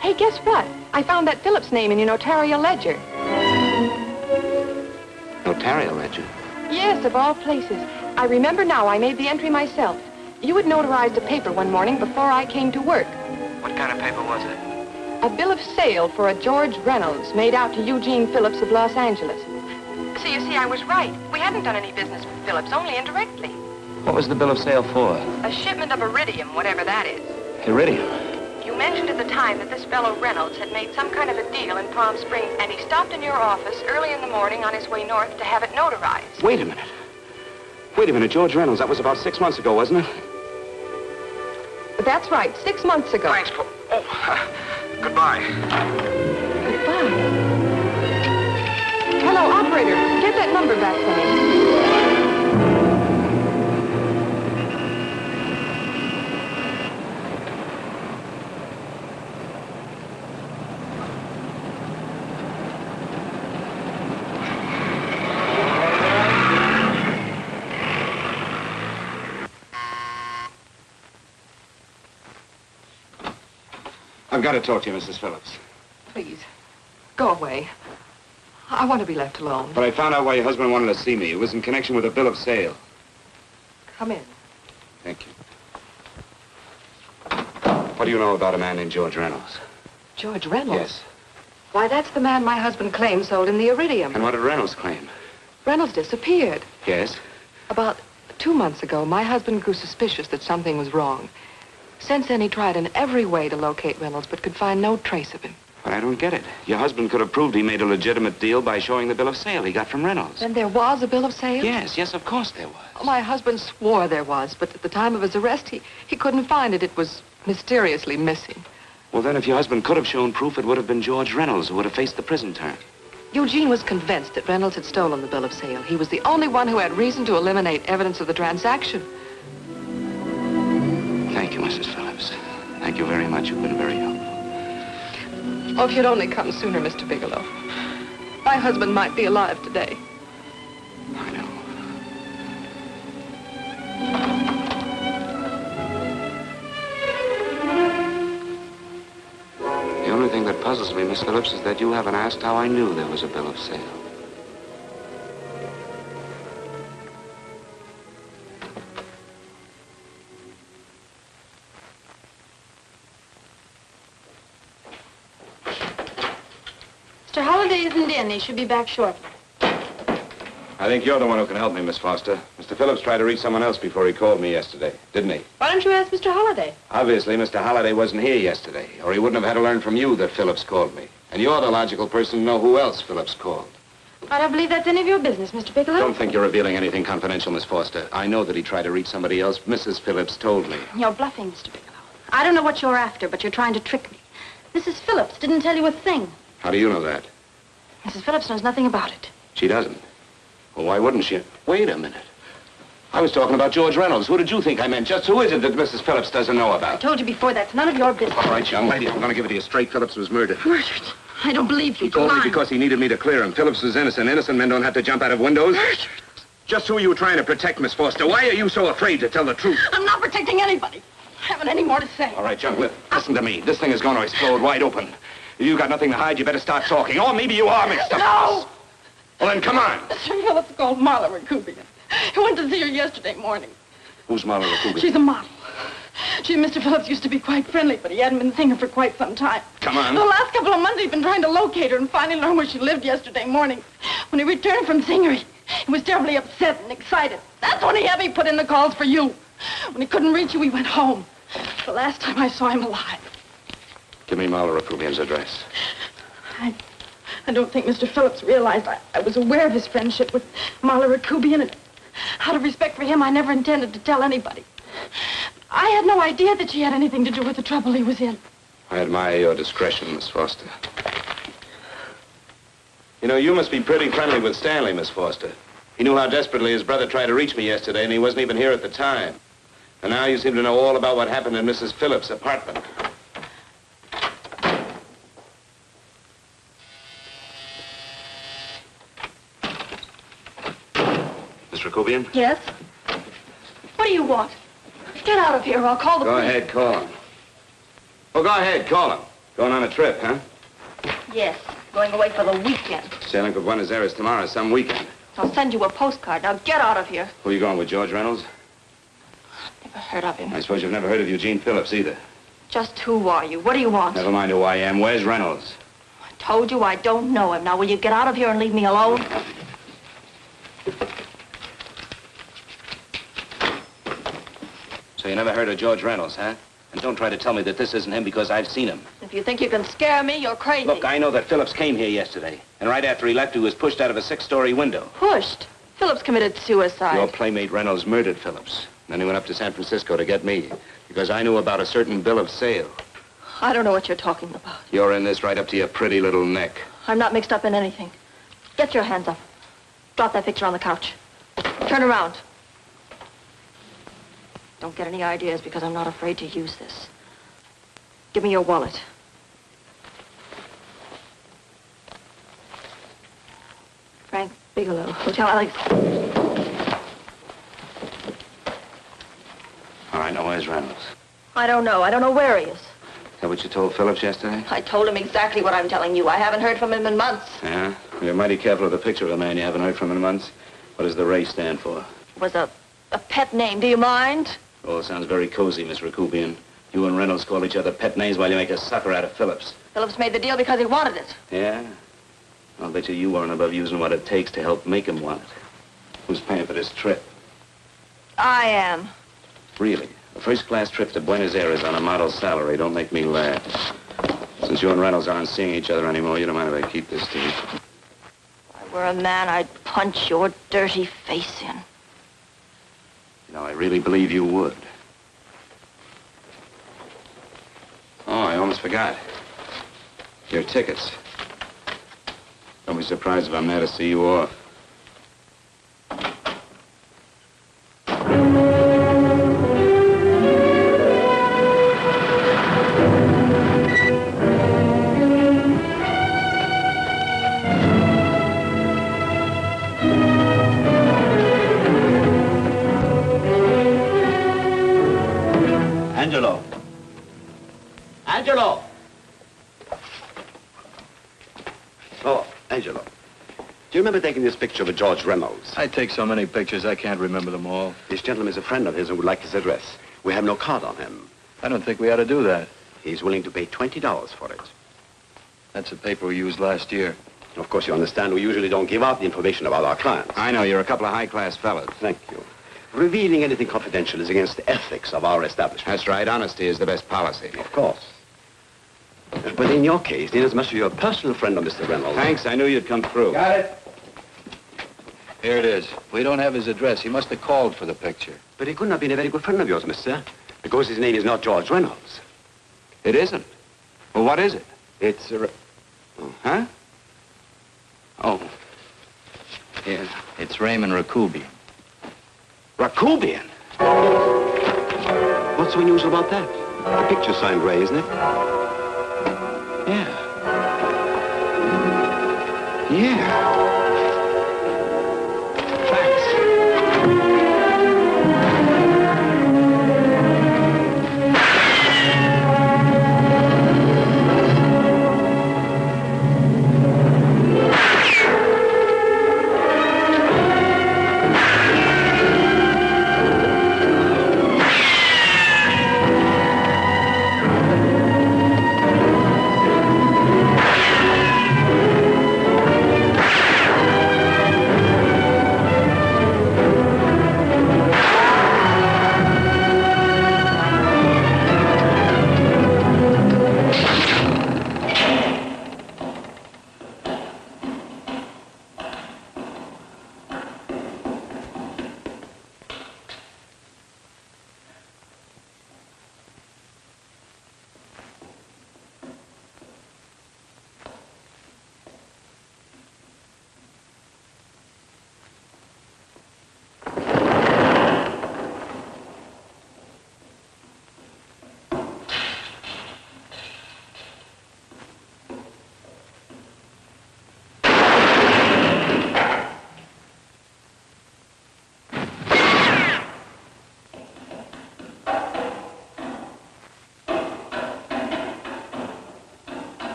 Speaker 4: Hey, guess what? I found that Phillips name in your notarial ledger.
Speaker 19: Notarial ledger?
Speaker 4: Yes, of all places. I remember now I made the entry myself. You had notarized a paper one morning before I came to work.
Speaker 11: What kind of paper was it?
Speaker 4: A bill of sale for a George Reynolds made out to Eugene Phillips of Los Angeles. So you see, I was right. We hadn't done any business with Phillips, only indirectly.
Speaker 3: What was the bill of sale for?
Speaker 4: A shipment of iridium, whatever that is.
Speaker 3: Iridium?
Speaker 4: You mentioned at the time that this fellow Reynolds had made some kind of a deal in Palm Springs, and he stopped in your office early in the morning on his way north to have it notarized.
Speaker 19: Wait a minute. Wait a minute, George Reynolds. That was about 6 months ago, wasn't it?
Speaker 4: That's right, 6 months ago.
Speaker 11: Thanks, Paul. Oh, goodbye.
Speaker 4: Goodbye. Hello, operator. Get that number back for me.
Speaker 19: I've got to talk to you, Mrs. Phillips.
Speaker 4: Please, go away. I want to be left alone.
Speaker 19: But I found out why your husband wanted to see me. It was in connection with a bill of sale.
Speaker 4: Come in.
Speaker 19: Thank you. What do you know about a man named George Reynolds?
Speaker 4: George Reynolds?
Speaker 19: Yes.
Speaker 4: Why, that's the man my husband claimed sold him the iridium.
Speaker 19: And what did Reynolds claim?
Speaker 4: Reynolds disappeared.
Speaker 19: Yes?
Speaker 4: About 2 months ago, my husband grew suspicious that something was wrong. Since then, he tried in every way to locate Reynolds, but could find no trace of him.
Speaker 19: But I don't get it. Your husband could have proved he made a legitimate deal by showing the bill of sale he got from Reynolds.
Speaker 4: Then there was a bill of sale?
Speaker 19: Yes, of course there was.
Speaker 4: Oh, my husband swore there was, but at the time of his arrest, he couldn't find it. It was mysteriously missing.
Speaker 19: Well, then, if your husband could have shown proof, it would have been George Reynolds who would have faced the prison term.
Speaker 4: Eugene was convinced that Reynolds had stolen the bill of sale. He was the only one who had reason to eliminate evidence of the transaction.
Speaker 19: Thank you. you, Mrs. Phillips. Thank you very much. You've been very helpful.
Speaker 12: Oh, if you'd only come sooner, Mr. Bigelow. My husband might be alive today.
Speaker 19: I know. The only thing that puzzles me, Miss Phillips, is that you haven't asked how I knew there was a bill of sale.
Speaker 5: Mr. Holliday isn't in. He should be back shortly.
Speaker 19: I think you're the one who can help me, Miss Foster. Mr. Phillips tried to reach someone else before he called me yesterday, didn't he?
Speaker 5: Why don't you ask Mr. Holliday?
Speaker 19: Obviously, Mr. Holliday wasn't here yesterday, or he wouldn't have had to learn from you that Phillips called me. And you're the logical person to know who else Phillips called.
Speaker 5: I don't believe that's any of your business, Mr. Bigelow.
Speaker 19: Don't think you're revealing anything confidential, Miss Foster. I know that he tried to reach somebody else. Mrs. Phillips told me.
Speaker 5: You're bluffing, Mr. Bigelow. I don't know what you're after, but you're trying to trick me. Mrs. Phillips didn't tell you a thing.
Speaker 19: How do you know that?
Speaker 5: Mrs. Phillips knows nothing about it.
Speaker 19: She doesn't. Well, why wouldn't she? Wait a minute. I was talking about George Reynolds. Who did you think I meant? Just who is it that Mrs. Phillips doesn't know
Speaker 5: I
Speaker 19: about?
Speaker 5: told you before, that's none of your business.
Speaker 19: All right, young lady, I'm going to give it to you straight. Phillips was murdered.
Speaker 5: Murdered? I don't believe you.
Speaker 19: He told me because he needed me to clear him. Phillips was innocent. Innocent men don't have to jump out of windows.
Speaker 5: Murdered?
Speaker 19: Just who are you trying to protect, Miss Foster? Why are you so afraid to tell the truth?
Speaker 5: I'm not protecting anybody. I haven't any more to say.
Speaker 19: All right, young, listen to me. This thing is going to explode wide open. If you got nothing to hide, you better start talking. Or maybe you are mixed up.
Speaker 5: No!
Speaker 19: Well, then, come on.
Speaker 12: Mr. Phillips called Marla Rakubian. He went to see her yesterday morning.
Speaker 19: Who's Marla Rakubian?
Speaker 12: She's a model. She and Mr. Phillips used to be quite friendly, but he hadn't been seeing her for quite some time.
Speaker 19: Come on.
Speaker 12: The last couple of months, he'd been trying to locate her and finally learned where she lived yesterday morning. When he returned from seeing her, he was terribly upset and excited. That's when he had me put in the calls for you. When he couldn't reach you, he went home. The last time I saw him alive.
Speaker 19: Give me Marla Rakubian's address.
Speaker 12: I don't think Mr. Phillips realized I was aware of his friendship with Marla Rakubian, and out of respect for him, I never intended to tell anybody. I had no idea that she had anything to do with the trouble he was in.
Speaker 19: I admire your discretion, Miss Foster. You know, you must be pretty friendly with Stanley, Miss Foster. He knew how desperately his brother tried to reach me yesterday, and he wasn't even here at the time. And now you seem to know all about what happened in Mrs. Phillips' apartment. Miss Rakubian?
Speaker 5: Yes? What do you want? Get out of here or I'll call the police.
Speaker 19: Go ahead, call him. Well, go ahead, call him. Going on a trip, huh?
Speaker 5: Yes, going away for the weekend.
Speaker 19: Sailing for Buenos Aires tomorrow, some weekend.
Speaker 5: I'll send you a postcard. Now get out of here.
Speaker 19: Who are you going with, George Reynolds?
Speaker 5: Never heard of him.
Speaker 19: I suppose you've never heard of Eugene Phillips either.
Speaker 5: Just who are you? What do you want?
Speaker 19: Never mind who I am. Where's Reynolds?
Speaker 5: I told you I don't know him. Now will you get out of here and leave me alone?
Speaker 19: So you never heard of George Reynolds, huh? And don't try to tell me that this isn't him because I've seen him.
Speaker 5: If you think you can scare me, you're crazy.
Speaker 19: Look, I know that Phillips came here yesterday. And right after he left, he was pushed out of a 6-story window.
Speaker 5: Pushed? Phillips committed suicide.
Speaker 19: Your playmate Reynolds murdered Phillips. Then he went up to San Francisco to get me. Because I knew about a certain bill of sale.
Speaker 5: I don't know what you're talking about.
Speaker 19: You're in this right up to your pretty little neck.
Speaker 5: I'm not mixed up in anything. Get your hands up. Drop that picture on the couch. Turn around. Don't get any ideas because I'm not afraid to use this. Give me your wallet. Frank Bigelow, Hotel Alex.
Speaker 19: All right, now where's Reynolds?
Speaker 5: I don't know. I don't know where he is.
Speaker 19: Is that what you told Phillips yesterday?
Speaker 5: I told him exactly what I'm telling you. I haven't heard from him in months.
Speaker 19: Yeah? You're mighty careful of the picture of a man you haven't heard from in months. What does the Ray stand for?
Speaker 5: It was a pet name. Do you mind?
Speaker 19: Oh, it sounds very cozy, Miss Rakubian. You and Reynolds call each other pet names while you make a sucker out of Phillips.
Speaker 5: Phillips made the deal because he wanted it.
Speaker 19: Yeah? I'll bet you weren't above using what it takes to help make him want it. Who's paying for this trip?
Speaker 5: I am.
Speaker 19: Really? A first-class trip to Buenos Aires on a model's salary. Don't make me laugh. Since you and Reynolds aren't seeing each other anymore, you don't mind if I keep this to you.
Speaker 5: If I were a man, I'd punch your dirty face in.
Speaker 19: You know, I really believe you would. Oh, I almost forgot. Your tickets. Don't be surprised if I'm there to see you off.
Speaker 3: Angelo. Angelo! Oh, Angelo. Do you remember taking this picture of George Reynolds?
Speaker 20: I take so many pictures, I can't remember them all.
Speaker 3: This gentleman is a friend of his and would like his address. We have no card on him.
Speaker 20: I don't think we ought to do that.
Speaker 3: He's willing to pay $20 for it.
Speaker 20: That's the paper we used last year.
Speaker 3: Of course, you understand, we usually don't give out the information about our clients.
Speaker 11: I know, you're a couple of high-class fellas.
Speaker 3: Thank you. Revealing anything confidential is against the ethics of our establishment.
Speaker 11: That's right. Honesty is the best policy.
Speaker 3: Of course. But in your case, inasmuch as you're a personal friend of Mr. Reynolds...
Speaker 11: Thanks. I knew you'd come through.
Speaker 3: Got it.
Speaker 20: Here it is. We don't have his address. He must have called for the picture.
Speaker 3: But he couldn't have been a very good friend of yours, mister, because his name is not George Reynolds.
Speaker 11: It isn't? Well, what is it?
Speaker 3: It's a...
Speaker 11: Huh? Oh.
Speaker 20: Yeah. It's Raymond Rakubian.
Speaker 3: Rakubian? What's so unusual about that? The picture's signed Ray, isn't it?
Speaker 20: Yeah.
Speaker 3: Yeah.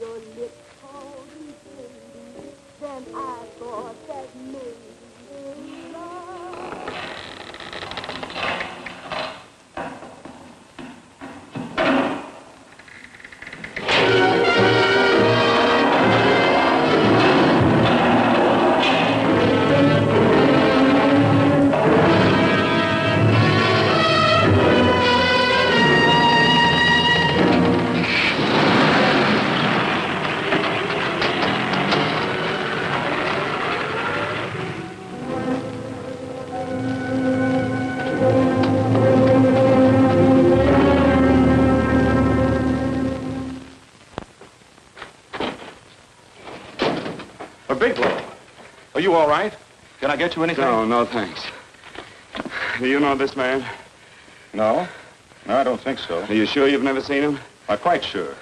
Speaker 16: Your lips cold and tender, then I thought that maybe love.
Speaker 13: Bigelow. Are you all right? Can I get you anything?
Speaker 2: No, thanks. Do you know this man?
Speaker 13: No. No, I don't think so.
Speaker 2: Are you sure you've never seen him?
Speaker 13: I'm quite sure.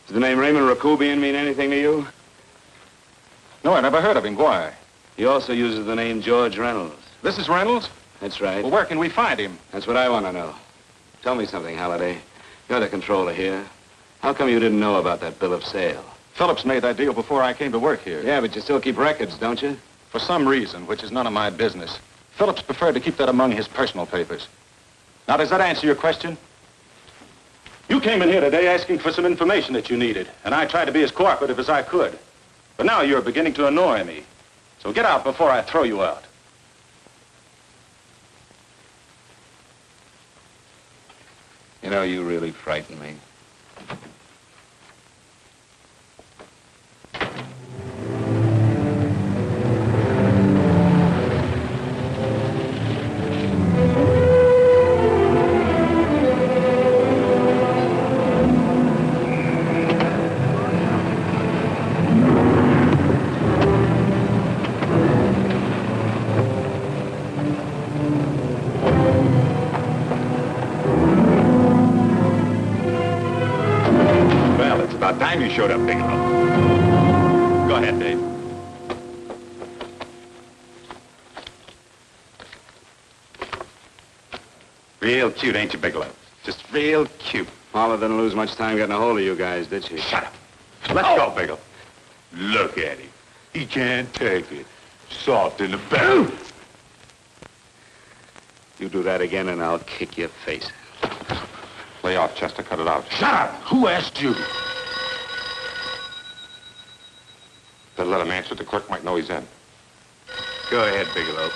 Speaker 2: Does the name Raymond Rakubian mean anything to you?
Speaker 13: No, I never heard of him. Why?
Speaker 2: He also uses the name George Reynolds.
Speaker 13: This is Reynolds?
Speaker 2: That's right.
Speaker 13: Well, where can we find him?
Speaker 2: That's what I want to know. Tell me something, Halliday. You're the controller here. How come you didn't know about that bill of sale?
Speaker 13: Phillips made that deal before I came to work here.
Speaker 2: Yeah, but you still keep records, don't you?
Speaker 13: For some reason, which is none of my business, Phillips preferred to keep that among his personal papers. Now, does that answer your question? You came in here today asking for some information that you needed, and I tried to be as cooperative as I could. But now you're beginning to annoy me. So get out before I throw you out.
Speaker 11: You know, you really frighten me.
Speaker 13: showed up, Bigelow. Go ahead, Dave. Real cute, ain't you, Bigelow? Just real cute.
Speaker 11: Paula didn't lose much time getting a hold of you guys, did she?
Speaker 13: Shut up. Let's go, Bigelow. Look at him. He can't take it. Soft in the belly.
Speaker 11: You do that again and I'll kick your face.
Speaker 15: Lay off, Chester. Cut it out.
Speaker 13: Shut up! Who asked you?
Speaker 15: Better let him answer. The clerk might know he's in.
Speaker 13: Go ahead, Bigelow.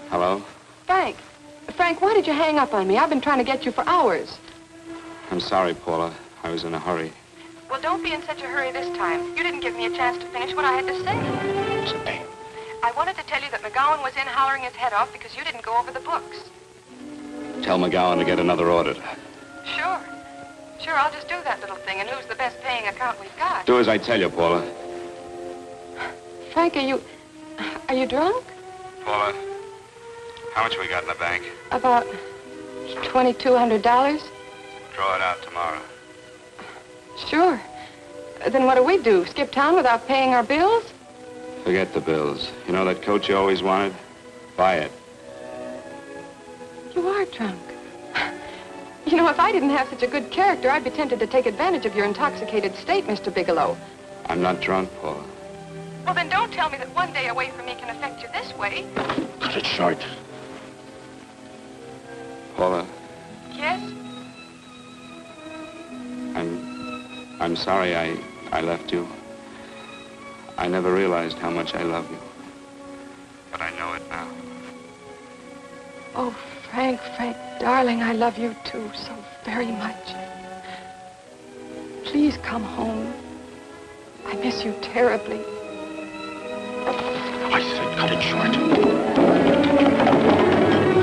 Speaker 11: Hello?
Speaker 4: Frank. Frank, why did you hang up on me? I've been trying to get you for hours.
Speaker 11: I'm sorry, Paula. I was in a hurry.
Speaker 4: Well, don't be in such a hurry this time. You didn't give me a chance to finish what I had to say.
Speaker 13: Say.
Speaker 4: I wanted to tell you that McGowan was in hollering his head off because you didn't go over the books.
Speaker 11: Tell McGowan to get another auditor.
Speaker 4: Sure. Sure, I'll just do that little thing and lose the best paying account we've got.
Speaker 11: Do as I tell you, Paula.
Speaker 4: Frank, are you drunk?
Speaker 11: Paula, how much we got in the bank?
Speaker 4: About $2,200.
Speaker 11: Draw it out tomorrow.
Speaker 4: Sure. Then what do? Skip town without paying our bills?
Speaker 11: Forget the bills. You know that coat you always wanted? Buy it.
Speaker 4: You are drunk. You know, if I didn't have such a good character, I'd be tempted to take advantage of your intoxicated state, Mr. Bigelow.
Speaker 11: I'm not drunk, Paula.
Speaker 4: Well, then don't tell me that one day away from me can affect you this way.
Speaker 13: Cut it short.
Speaker 11: Paula,
Speaker 4: Yes?
Speaker 11: I'm sorry I left you. I never realized how much I love you. But I know it now.
Speaker 4: Oh, Frank, darling, I love you too so very much. Please come home. I miss you terribly.
Speaker 13: I said cut it short.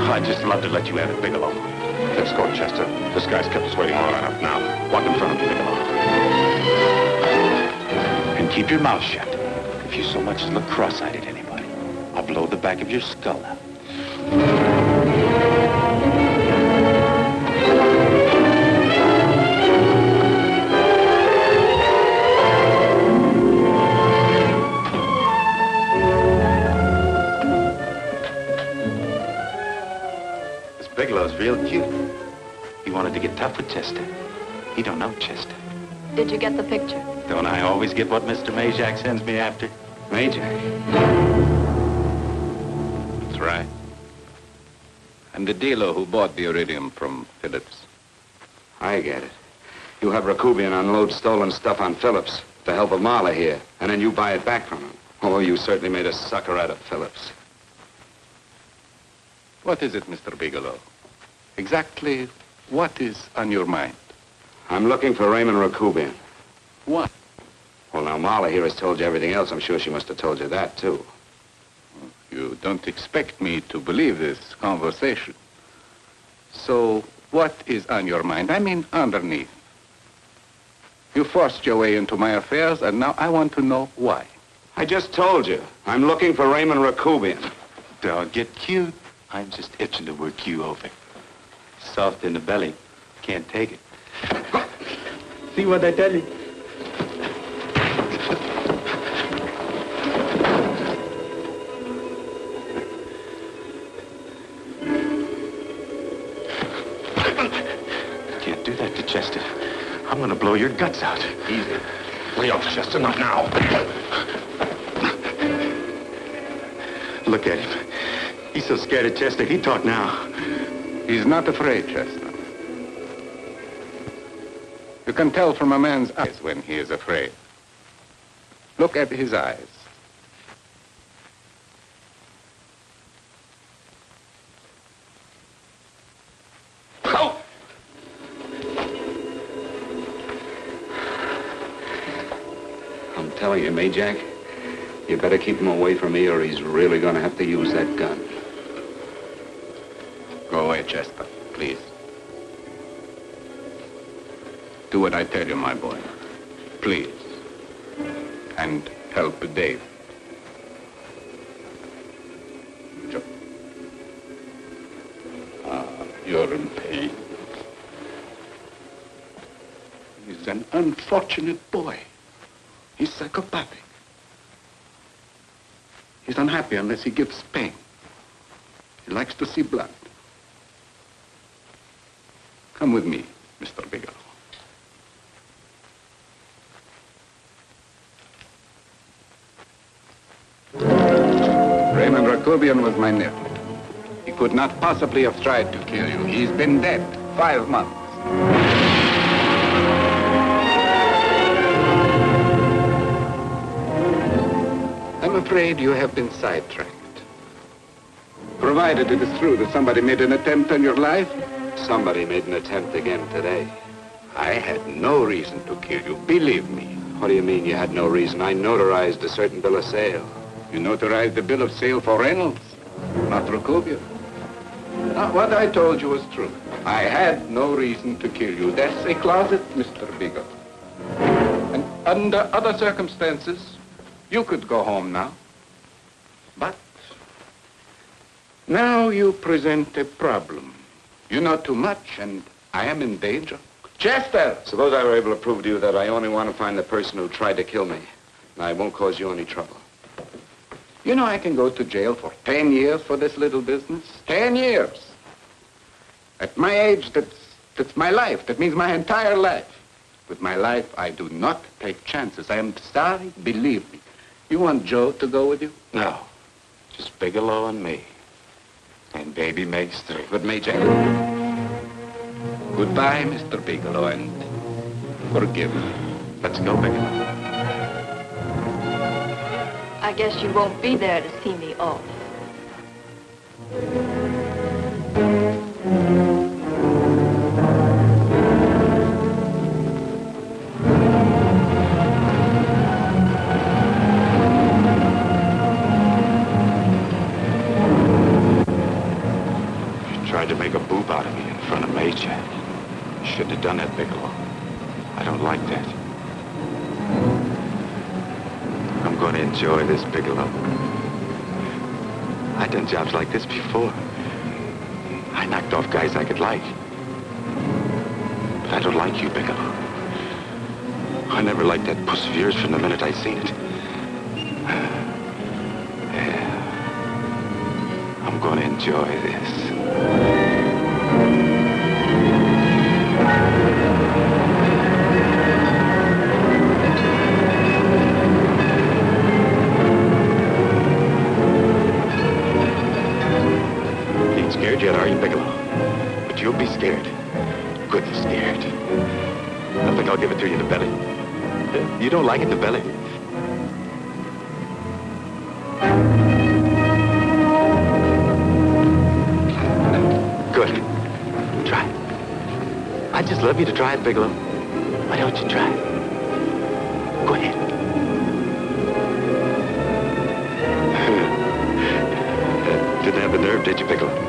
Speaker 13: I'd just love to let you have it, Bigelow.
Speaker 15: Let's go, Chester. This guy's kept us waiting long enough now. Walk in front of me, Bigelow.
Speaker 13: And keep your mouth shut. If you so much as look cross-eyed at anybody, I'll blow the back of your skull out. This Bigelow's real cute. He wanted to get tough with Chester. He don't know Chester.
Speaker 4: Did you get the picture?
Speaker 13: Don't I always get what Mr. Majak sends me after?
Speaker 11: Majak?
Speaker 20: That's right. I'm the dealer who bought the iridium from Phillips.
Speaker 11: I get it. You have Rakubian unload stolen stuff on Phillips with the help of Marla here, and then you buy it back from him. Oh, you certainly made a sucker out of Phillips.
Speaker 20: What is it, Mr. Bigelow? Exactly what is on your mind?
Speaker 11: I'm looking for Raymond Rakubian.
Speaker 20: What?
Speaker 11: Well, now, Marla here has told you everything else. I'm sure she must have told you that, too.
Speaker 20: You don't expect me to believe this conversation. So, what is on your mind? I mean, underneath. You forced your way into my affairs, and now I want to know why.
Speaker 11: I just told you. I'm looking for Raymond Rakubian.
Speaker 13: Don't get cute. I'm just itching to work you over. Soft in the belly. Can't take it. See what I tell you? Can't do that to Chester. I'm gonna blow your guts out.
Speaker 15: Easy. Lay off, Chester, not now.
Speaker 13: Look at him. He's so scared of Chester, he talk now.
Speaker 20: He's not afraid, Chester. You can tell from a man's eyes when he is afraid. Look at his eyes.
Speaker 11: Oh! I'm telling you, Majak, you better keep him away from me or he's really going to have to use that gun.
Speaker 20: Go away, Chester, please. Do what I tell you, my boy. Please. And help Dave. You're He's an unfortunate boy. He's psychopathic. He's unhappy unless he gives pain. He likes to see blood. Come with me, Mr. Bigelow. Raymond Rakubian was my nephew. He could not possibly have tried to kill you. He's been dead 5 months. I'm afraid you have been sidetracked. Provided it is true that somebody made an attempt on your life, somebody made an attempt again today. I had no reason to kill you, believe me. What do you mean you had no reason? I notarized a certain bill of sale. You notarized the bill of sale for Reynolds, not Rakubian. Now, what I told you was true. I had no reason to kill you. That's a closet, Mr. Bigelow. And under other circumstances, you could go home now. But now you present a problem. You know too much, and I am in danger. Chester!
Speaker 19: Suppose I were able to prove to you that I only want to find the person who tried to kill me, and I won't cause you any trouble.
Speaker 20: You know I can go to jail for 10 years for this little business. 10 years. At my age, that's my life. That means my entire life. With my life, I do not take chances. I am sorry, believe me. You want Joe to go with you?
Speaker 19: No. Just Bigelow and me. And baby makes 3.
Speaker 20: But Major, goodbye, Mr. Bigelow, and forgive me.
Speaker 19: Let's go, Bigelow.
Speaker 4: I guess you won't be there to see me off.
Speaker 19: You tried to make a boob out of me in front of Major. You shouldn't have done that, Bigelow. I don't like that. I'm going to enjoy this, Bigelow. I've done jobs like this before. I knocked off guys I could like. But I don't like you, Bigelow. I never liked that puss of yours from the minute I seen it. Yeah. I'm going to enjoy this. Scared yet, are you, Bigelow? But you'll be scared. Good and scared. I think I'll give it to you in the belly. You don't like it in the belly? Good. Try it. I'd just love you to try it, Bigelow. Why don't you try it? Go ahead. Didn't have the nerve, did you, Bigelow?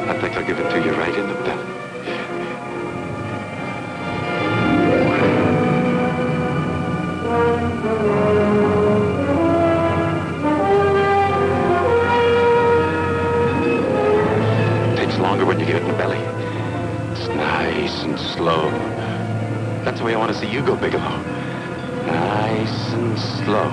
Speaker 19: I think I'll give it to you right in the belly. It takes longer when you get it in the belly. It's nice and slow. That's the way I want to see you go, Bigelow. Nice and slow.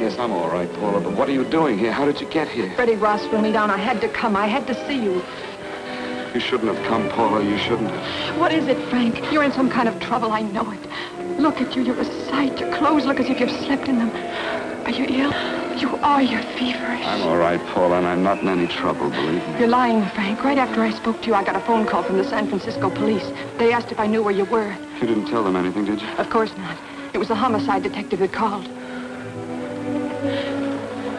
Speaker 19: Yes, I'm all right, Paula, but what are you doing here? How did you get here?
Speaker 4: Freddie Ross flew me down. I had to come. I had to see you.
Speaker 19: You shouldn't have come, Paula. You shouldn't have.
Speaker 4: What is it, Frank? You're in some kind of trouble. I know it. Look at you. You're a sight. Your clothes look as if you've slept in them. Are you ill? You are. You're feverish.
Speaker 19: I'm all right, Paula, and I'm not in any trouble, believe me.
Speaker 4: You're lying, Frank. Right after I spoke to you, I got a phone call from the San Francisco police. They asked if I knew where you were.
Speaker 19: You didn't tell them anything, did you?
Speaker 4: Of course not. It was the homicide detective that called.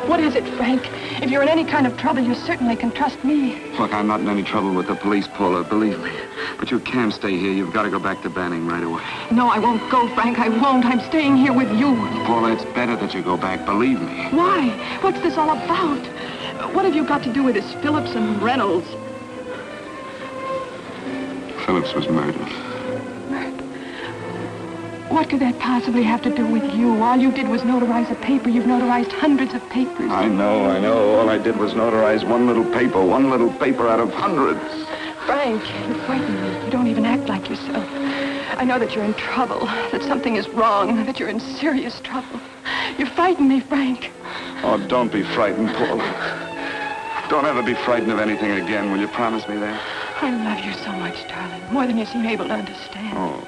Speaker 4: What is it, Frank? If you're in any kind of trouble, you certainly can trust me.
Speaker 19: Look, I'm not in any trouble with the police, Paula, believe me. But you can't stay here. You've got to go back to Banning right away.
Speaker 4: No, I won't go, Frank. I won't. I'm staying here with you.
Speaker 19: Paula, it's better that you go back, believe me.
Speaker 4: Why? What's this all about? What have you got to do with this Phillips and Reynolds?
Speaker 19: Phillips was murdered.
Speaker 4: What could that possibly have to do with you? All you did was notarize a paper. You've notarized hundreds of papers.
Speaker 19: I know. All I did was notarize one little paper out of hundreds.
Speaker 4: Frank, you frighten me. You don't even act like yourself. I know that you're in trouble, that something is wrong, that you're in serious trouble. You frighten me, Frank.
Speaker 19: Oh, don't be frightened, Paula. Don't ever be frightened of anything again. Will you promise me that?
Speaker 4: I love you so much, darling, more than you seem able to understand.
Speaker 19: Oh.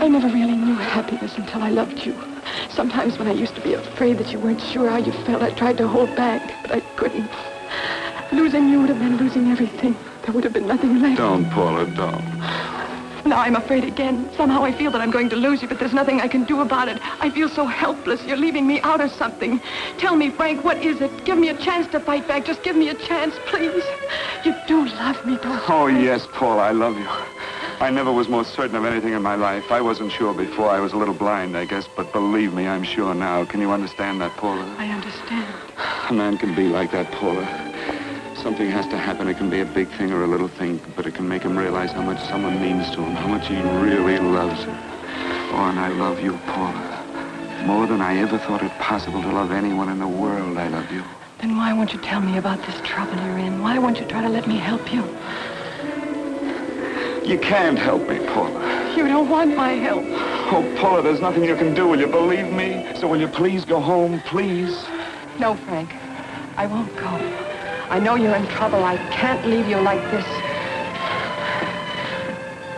Speaker 4: I never really knew happiness until I loved you. Sometimes when I used to be afraid that you weren't sure how you felt, I tried to hold back, but I couldn't. Losing you would have been losing everything. There would have been nothing left.
Speaker 19: Don't, Paula, don't.
Speaker 4: Now I'm afraid again. Somehow I feel that I'm going to lose you, but there's nothing I can do about it. I feel so helpless. You're leaving me out of something. Tell me, Frank, what is it? Give me a chance to fight back. Just give me a chance, please. You do love me, don't you?
Speaker 19: Oh, yes, Paula, I love you. I never was more certain of anything in my life. I wasn't sure before. I was a little blind, I guess, but believe me, I'm sure now. Can you understand that, Paula?
Speaker 4: I understand.
Speaker 19: A man can be like that, Paula. Something has to happen. It can be a big thing or a little thing, but it can make him realize how much someone means to him, how much he really loves her. Oh, and I love you, Paula. More than I ever thought it possible to love anyone in the world, I love you.
Speaker 4: Then why won't you tell me about this trouble you're in? Why won't you try to let me help you?
Speaker 19: You can't help me, Paula.
Speaker 4: You don't want my help.
Speaker 19: Oh, Paula, there's nothing you can do. Will you believe me? So will you please go home, please?
Speaker 4: No, Frank. I won't go. I know you're in trouble. I can't leave you like this.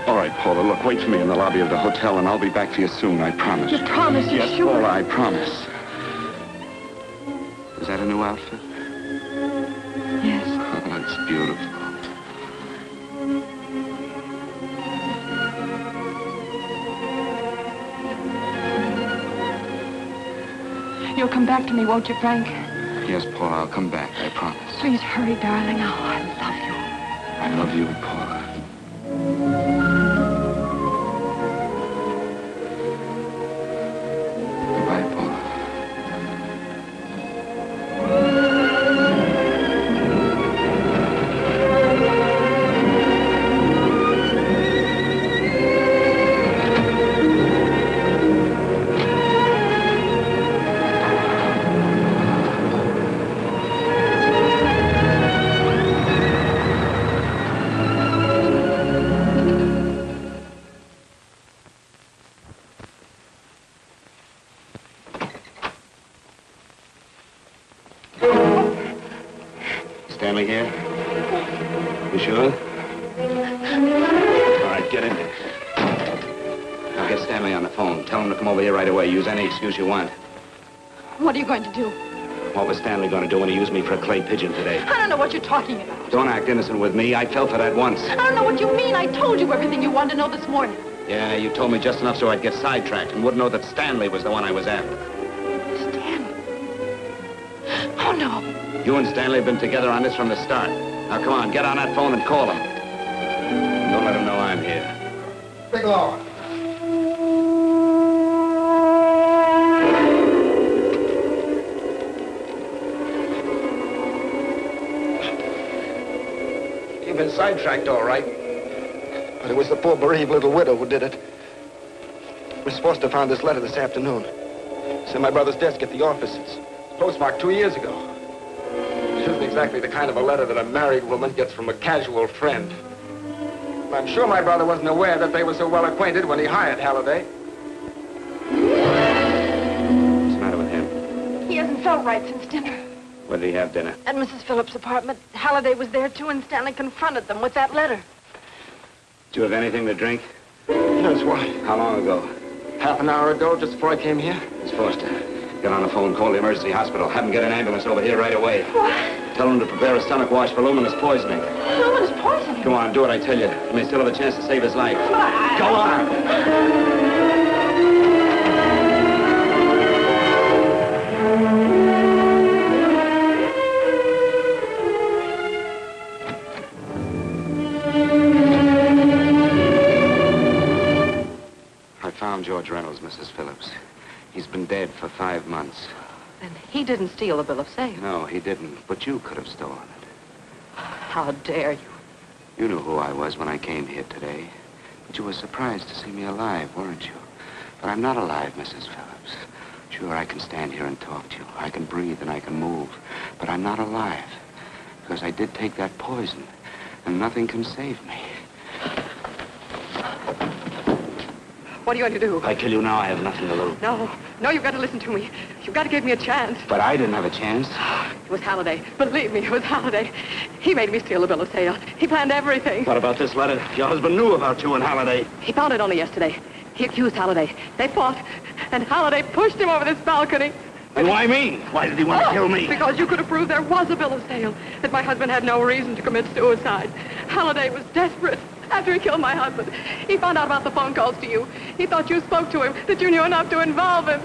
Speaker 19: All right, Paula, look, wait for me in the lobby of the hotel, and I'll be back for you soon, I promise.
Speaker 4: You promise? You're
Speaker 19: yes,
Speaker 4: sure?
Speaker 19: Paula, I promise. Is that a new outfit?
Speaker 4: Yes.
Speaker 19: Oh, it's beautiful.
Speaker 4: You'll come back to me, won't you, Frank?
Speaker 19: Yes, Paula, I'll come back, I promise.
Speaker 4: Please hurry, darling. Oh, I love you.
Speaker 19: I love you, Paula. Goodbye, Paula. Stanley here? You sure? All right, get in there. Now get Stanley on the phone. Tell him to come over here right away. Use any excuse you want.
Speaker 12: What are you going to do?
Speaker 19: What was Stanley going to do when he used me for a clay pigeon today?
Speaker 12: I don't know what you're talking about.
Speaker 19: Don't act innocent with me. I fell for that once.
Speaker 12: I don't know what you mean. I told you everything you wanted to know this morning.
Speaker 19: Yeah, you told me just enough so I'd get sidetracked and wouldn't know that Stanley was the one I was after.
Speaker 12: Oh, no.
Speaker 19: You and Stanley have been together on this from the start. Now, come on, get on that phone and call him. Don't let him know I'm here.
Speaker 6: Bigelow.
Speaker 11: You've been sidetracked, all right. But it was the poor bereaved little widow who did it. Miss Foster found this letter this afternoon. It's in my brother's desk at the office. It's postmarked 2 years ago. It isn't exactly the kind of a letter that a married woman gets from a casual friend. I'm sure my brother wasn't aware that they were so well acquainted when he hired Halliday.
Speaker 19: What's the matter with him?
Speaker 12: He right since dinner.
Speaker 13: Where did he have dinner?
Speaker 12: At Mrs. Phillips' apartment. Halliday was there, too, and Stanley confronted them with that letter.
Speaker 13: Did you have anything to drink?
Speaker 11: Yes, why?
Speaker 13: How long ago?
Speaker 11: Half an hour ago, just before I came here.
Speaker 13: Miss Foster, get on the phone, call the emergency hospital. Have them get an ambulance over here right away.
Speaker 12: What?
Speaker 13: Tell them to prepare a stomach wash for luminous poisoning.
Speaker 12: Luminous poisoning?
Speaker 13: Come on, do what I tell you. You may still have a chance to save his life. Go on!
Speaker 11: George Reynolds, Mrs. Phillips. He's been dead for 5 months.
Speaker 4: Then he didn't steal the bill of sale.
Speaker 11: No, he didn't. But you could have stolen it.
Speaker 4: How dare you?
Speaker 11: You knew who I was when I came here today. But you were surprised to see me alive, weren't you? But I'm not alive, Mrs. Phillips. Sure, I can stand here and talk to you. I can breathe and I can move. But I'm not alive. Because I did take that poison. And nothing can save me.
Speaker 4: What are you going to do?
Speaker 11: If I kill you now, I have nothing to lose.
Speaker 4: No, you've got to listen to me. You've got to give me a chance.
Speaker 11: But I didn't have a chance.
Speaker 4: It was Halliday. Believe me, it was Halliday. He made me steal the bill of sale. He planned everything.
Speaker 11: What about this letter? Your husband knew about you and Halliday.
Speaker 4: He found it only yesterday. He accused Halliday. They fought, and Halliday pushed him over this balcony.
Speaker 11: And why me? Why did he want to kill me?
Speaker 4: Because you could have proved there was a bill of sale, that my husband had no reason to commit suicide. Halliday was desperate. After he killed my husband, he found out about the phone calls to you. He thought you spoke to him, that you knew enough to involve him.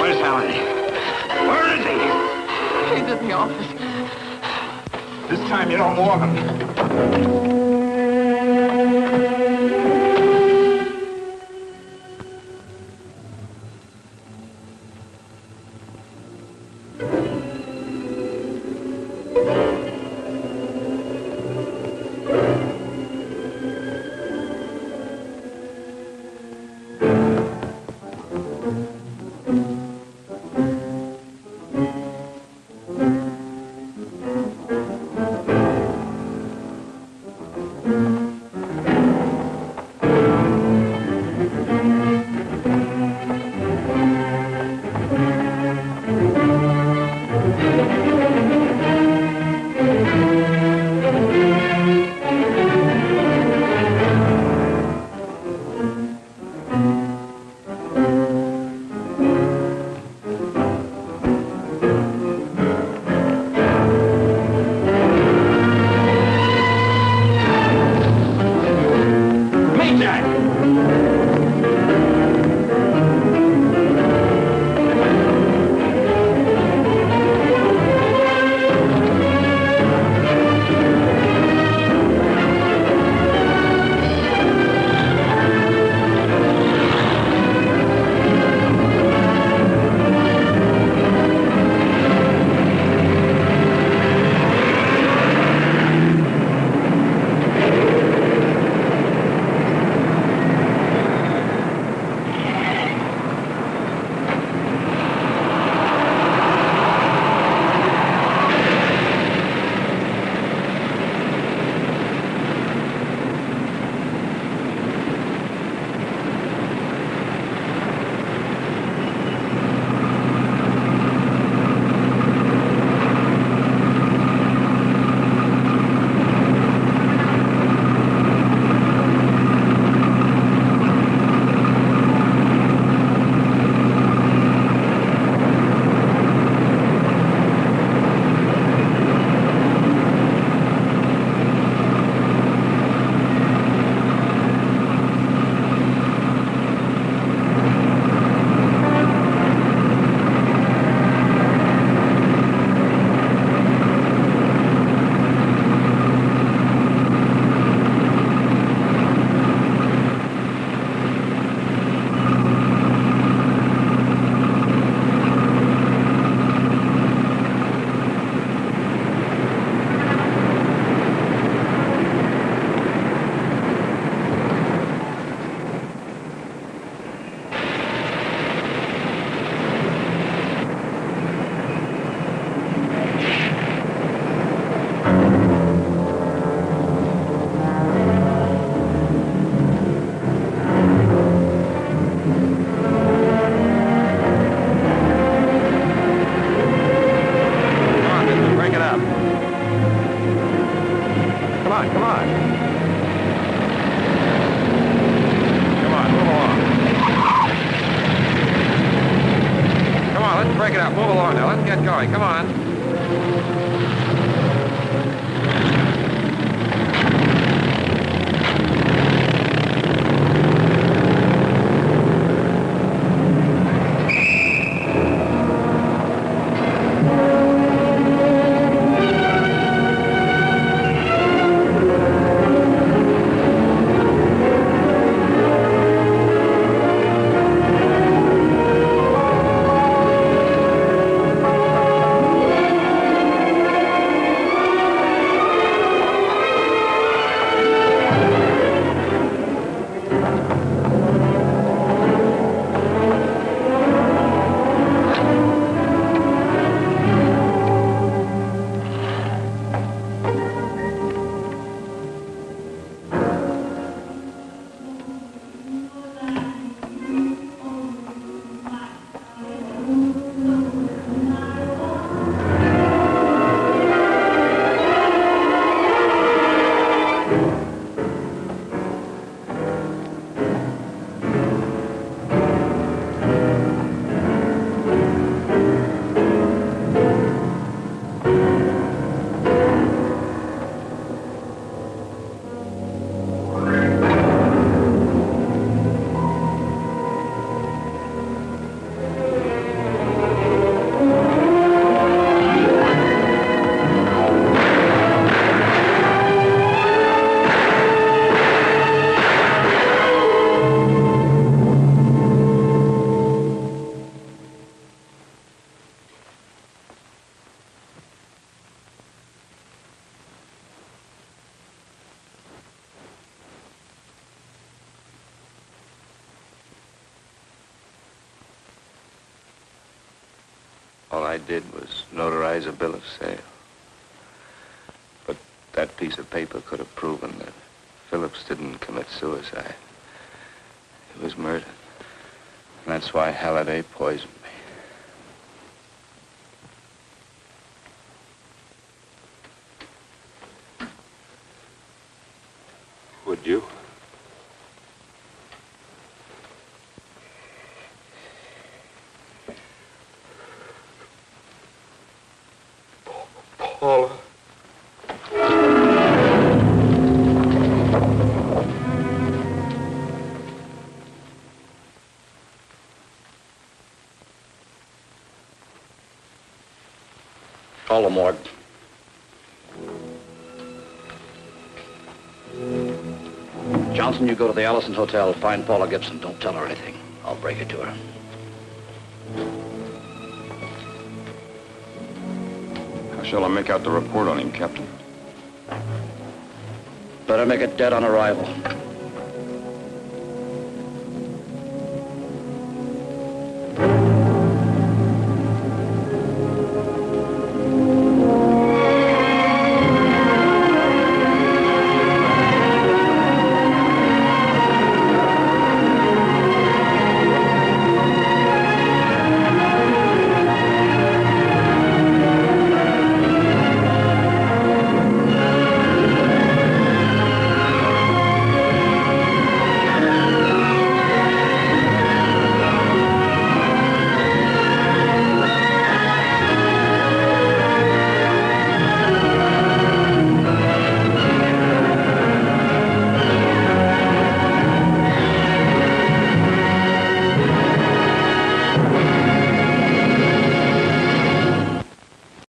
Speaker 11: Where's Halliday? Where is he?
Speaker 4: He's in the office.
Speaker 11: This time you don't warn him.
Speaker 7: Move along. Come on, let's break it up. Move along now. Let's get going. Come on.
Speaker 20: All I did was notarize a bill of sale. But that piece of paper could have proven that Phillips didn't commit suicide. He was murdered. And that's why Halliday poisoned me.
Speaker 19: Would you?
Speaker 2: Paula.
Speaker 3: Call the morgue. Johnson, you go to the Allison Hotel, find Paula Gibson. Don't tell her anything. I'll break it to her.
Speaker 19: How shall I make out the report on him, Captain?
Speaker 3: Better make it dead on arrival.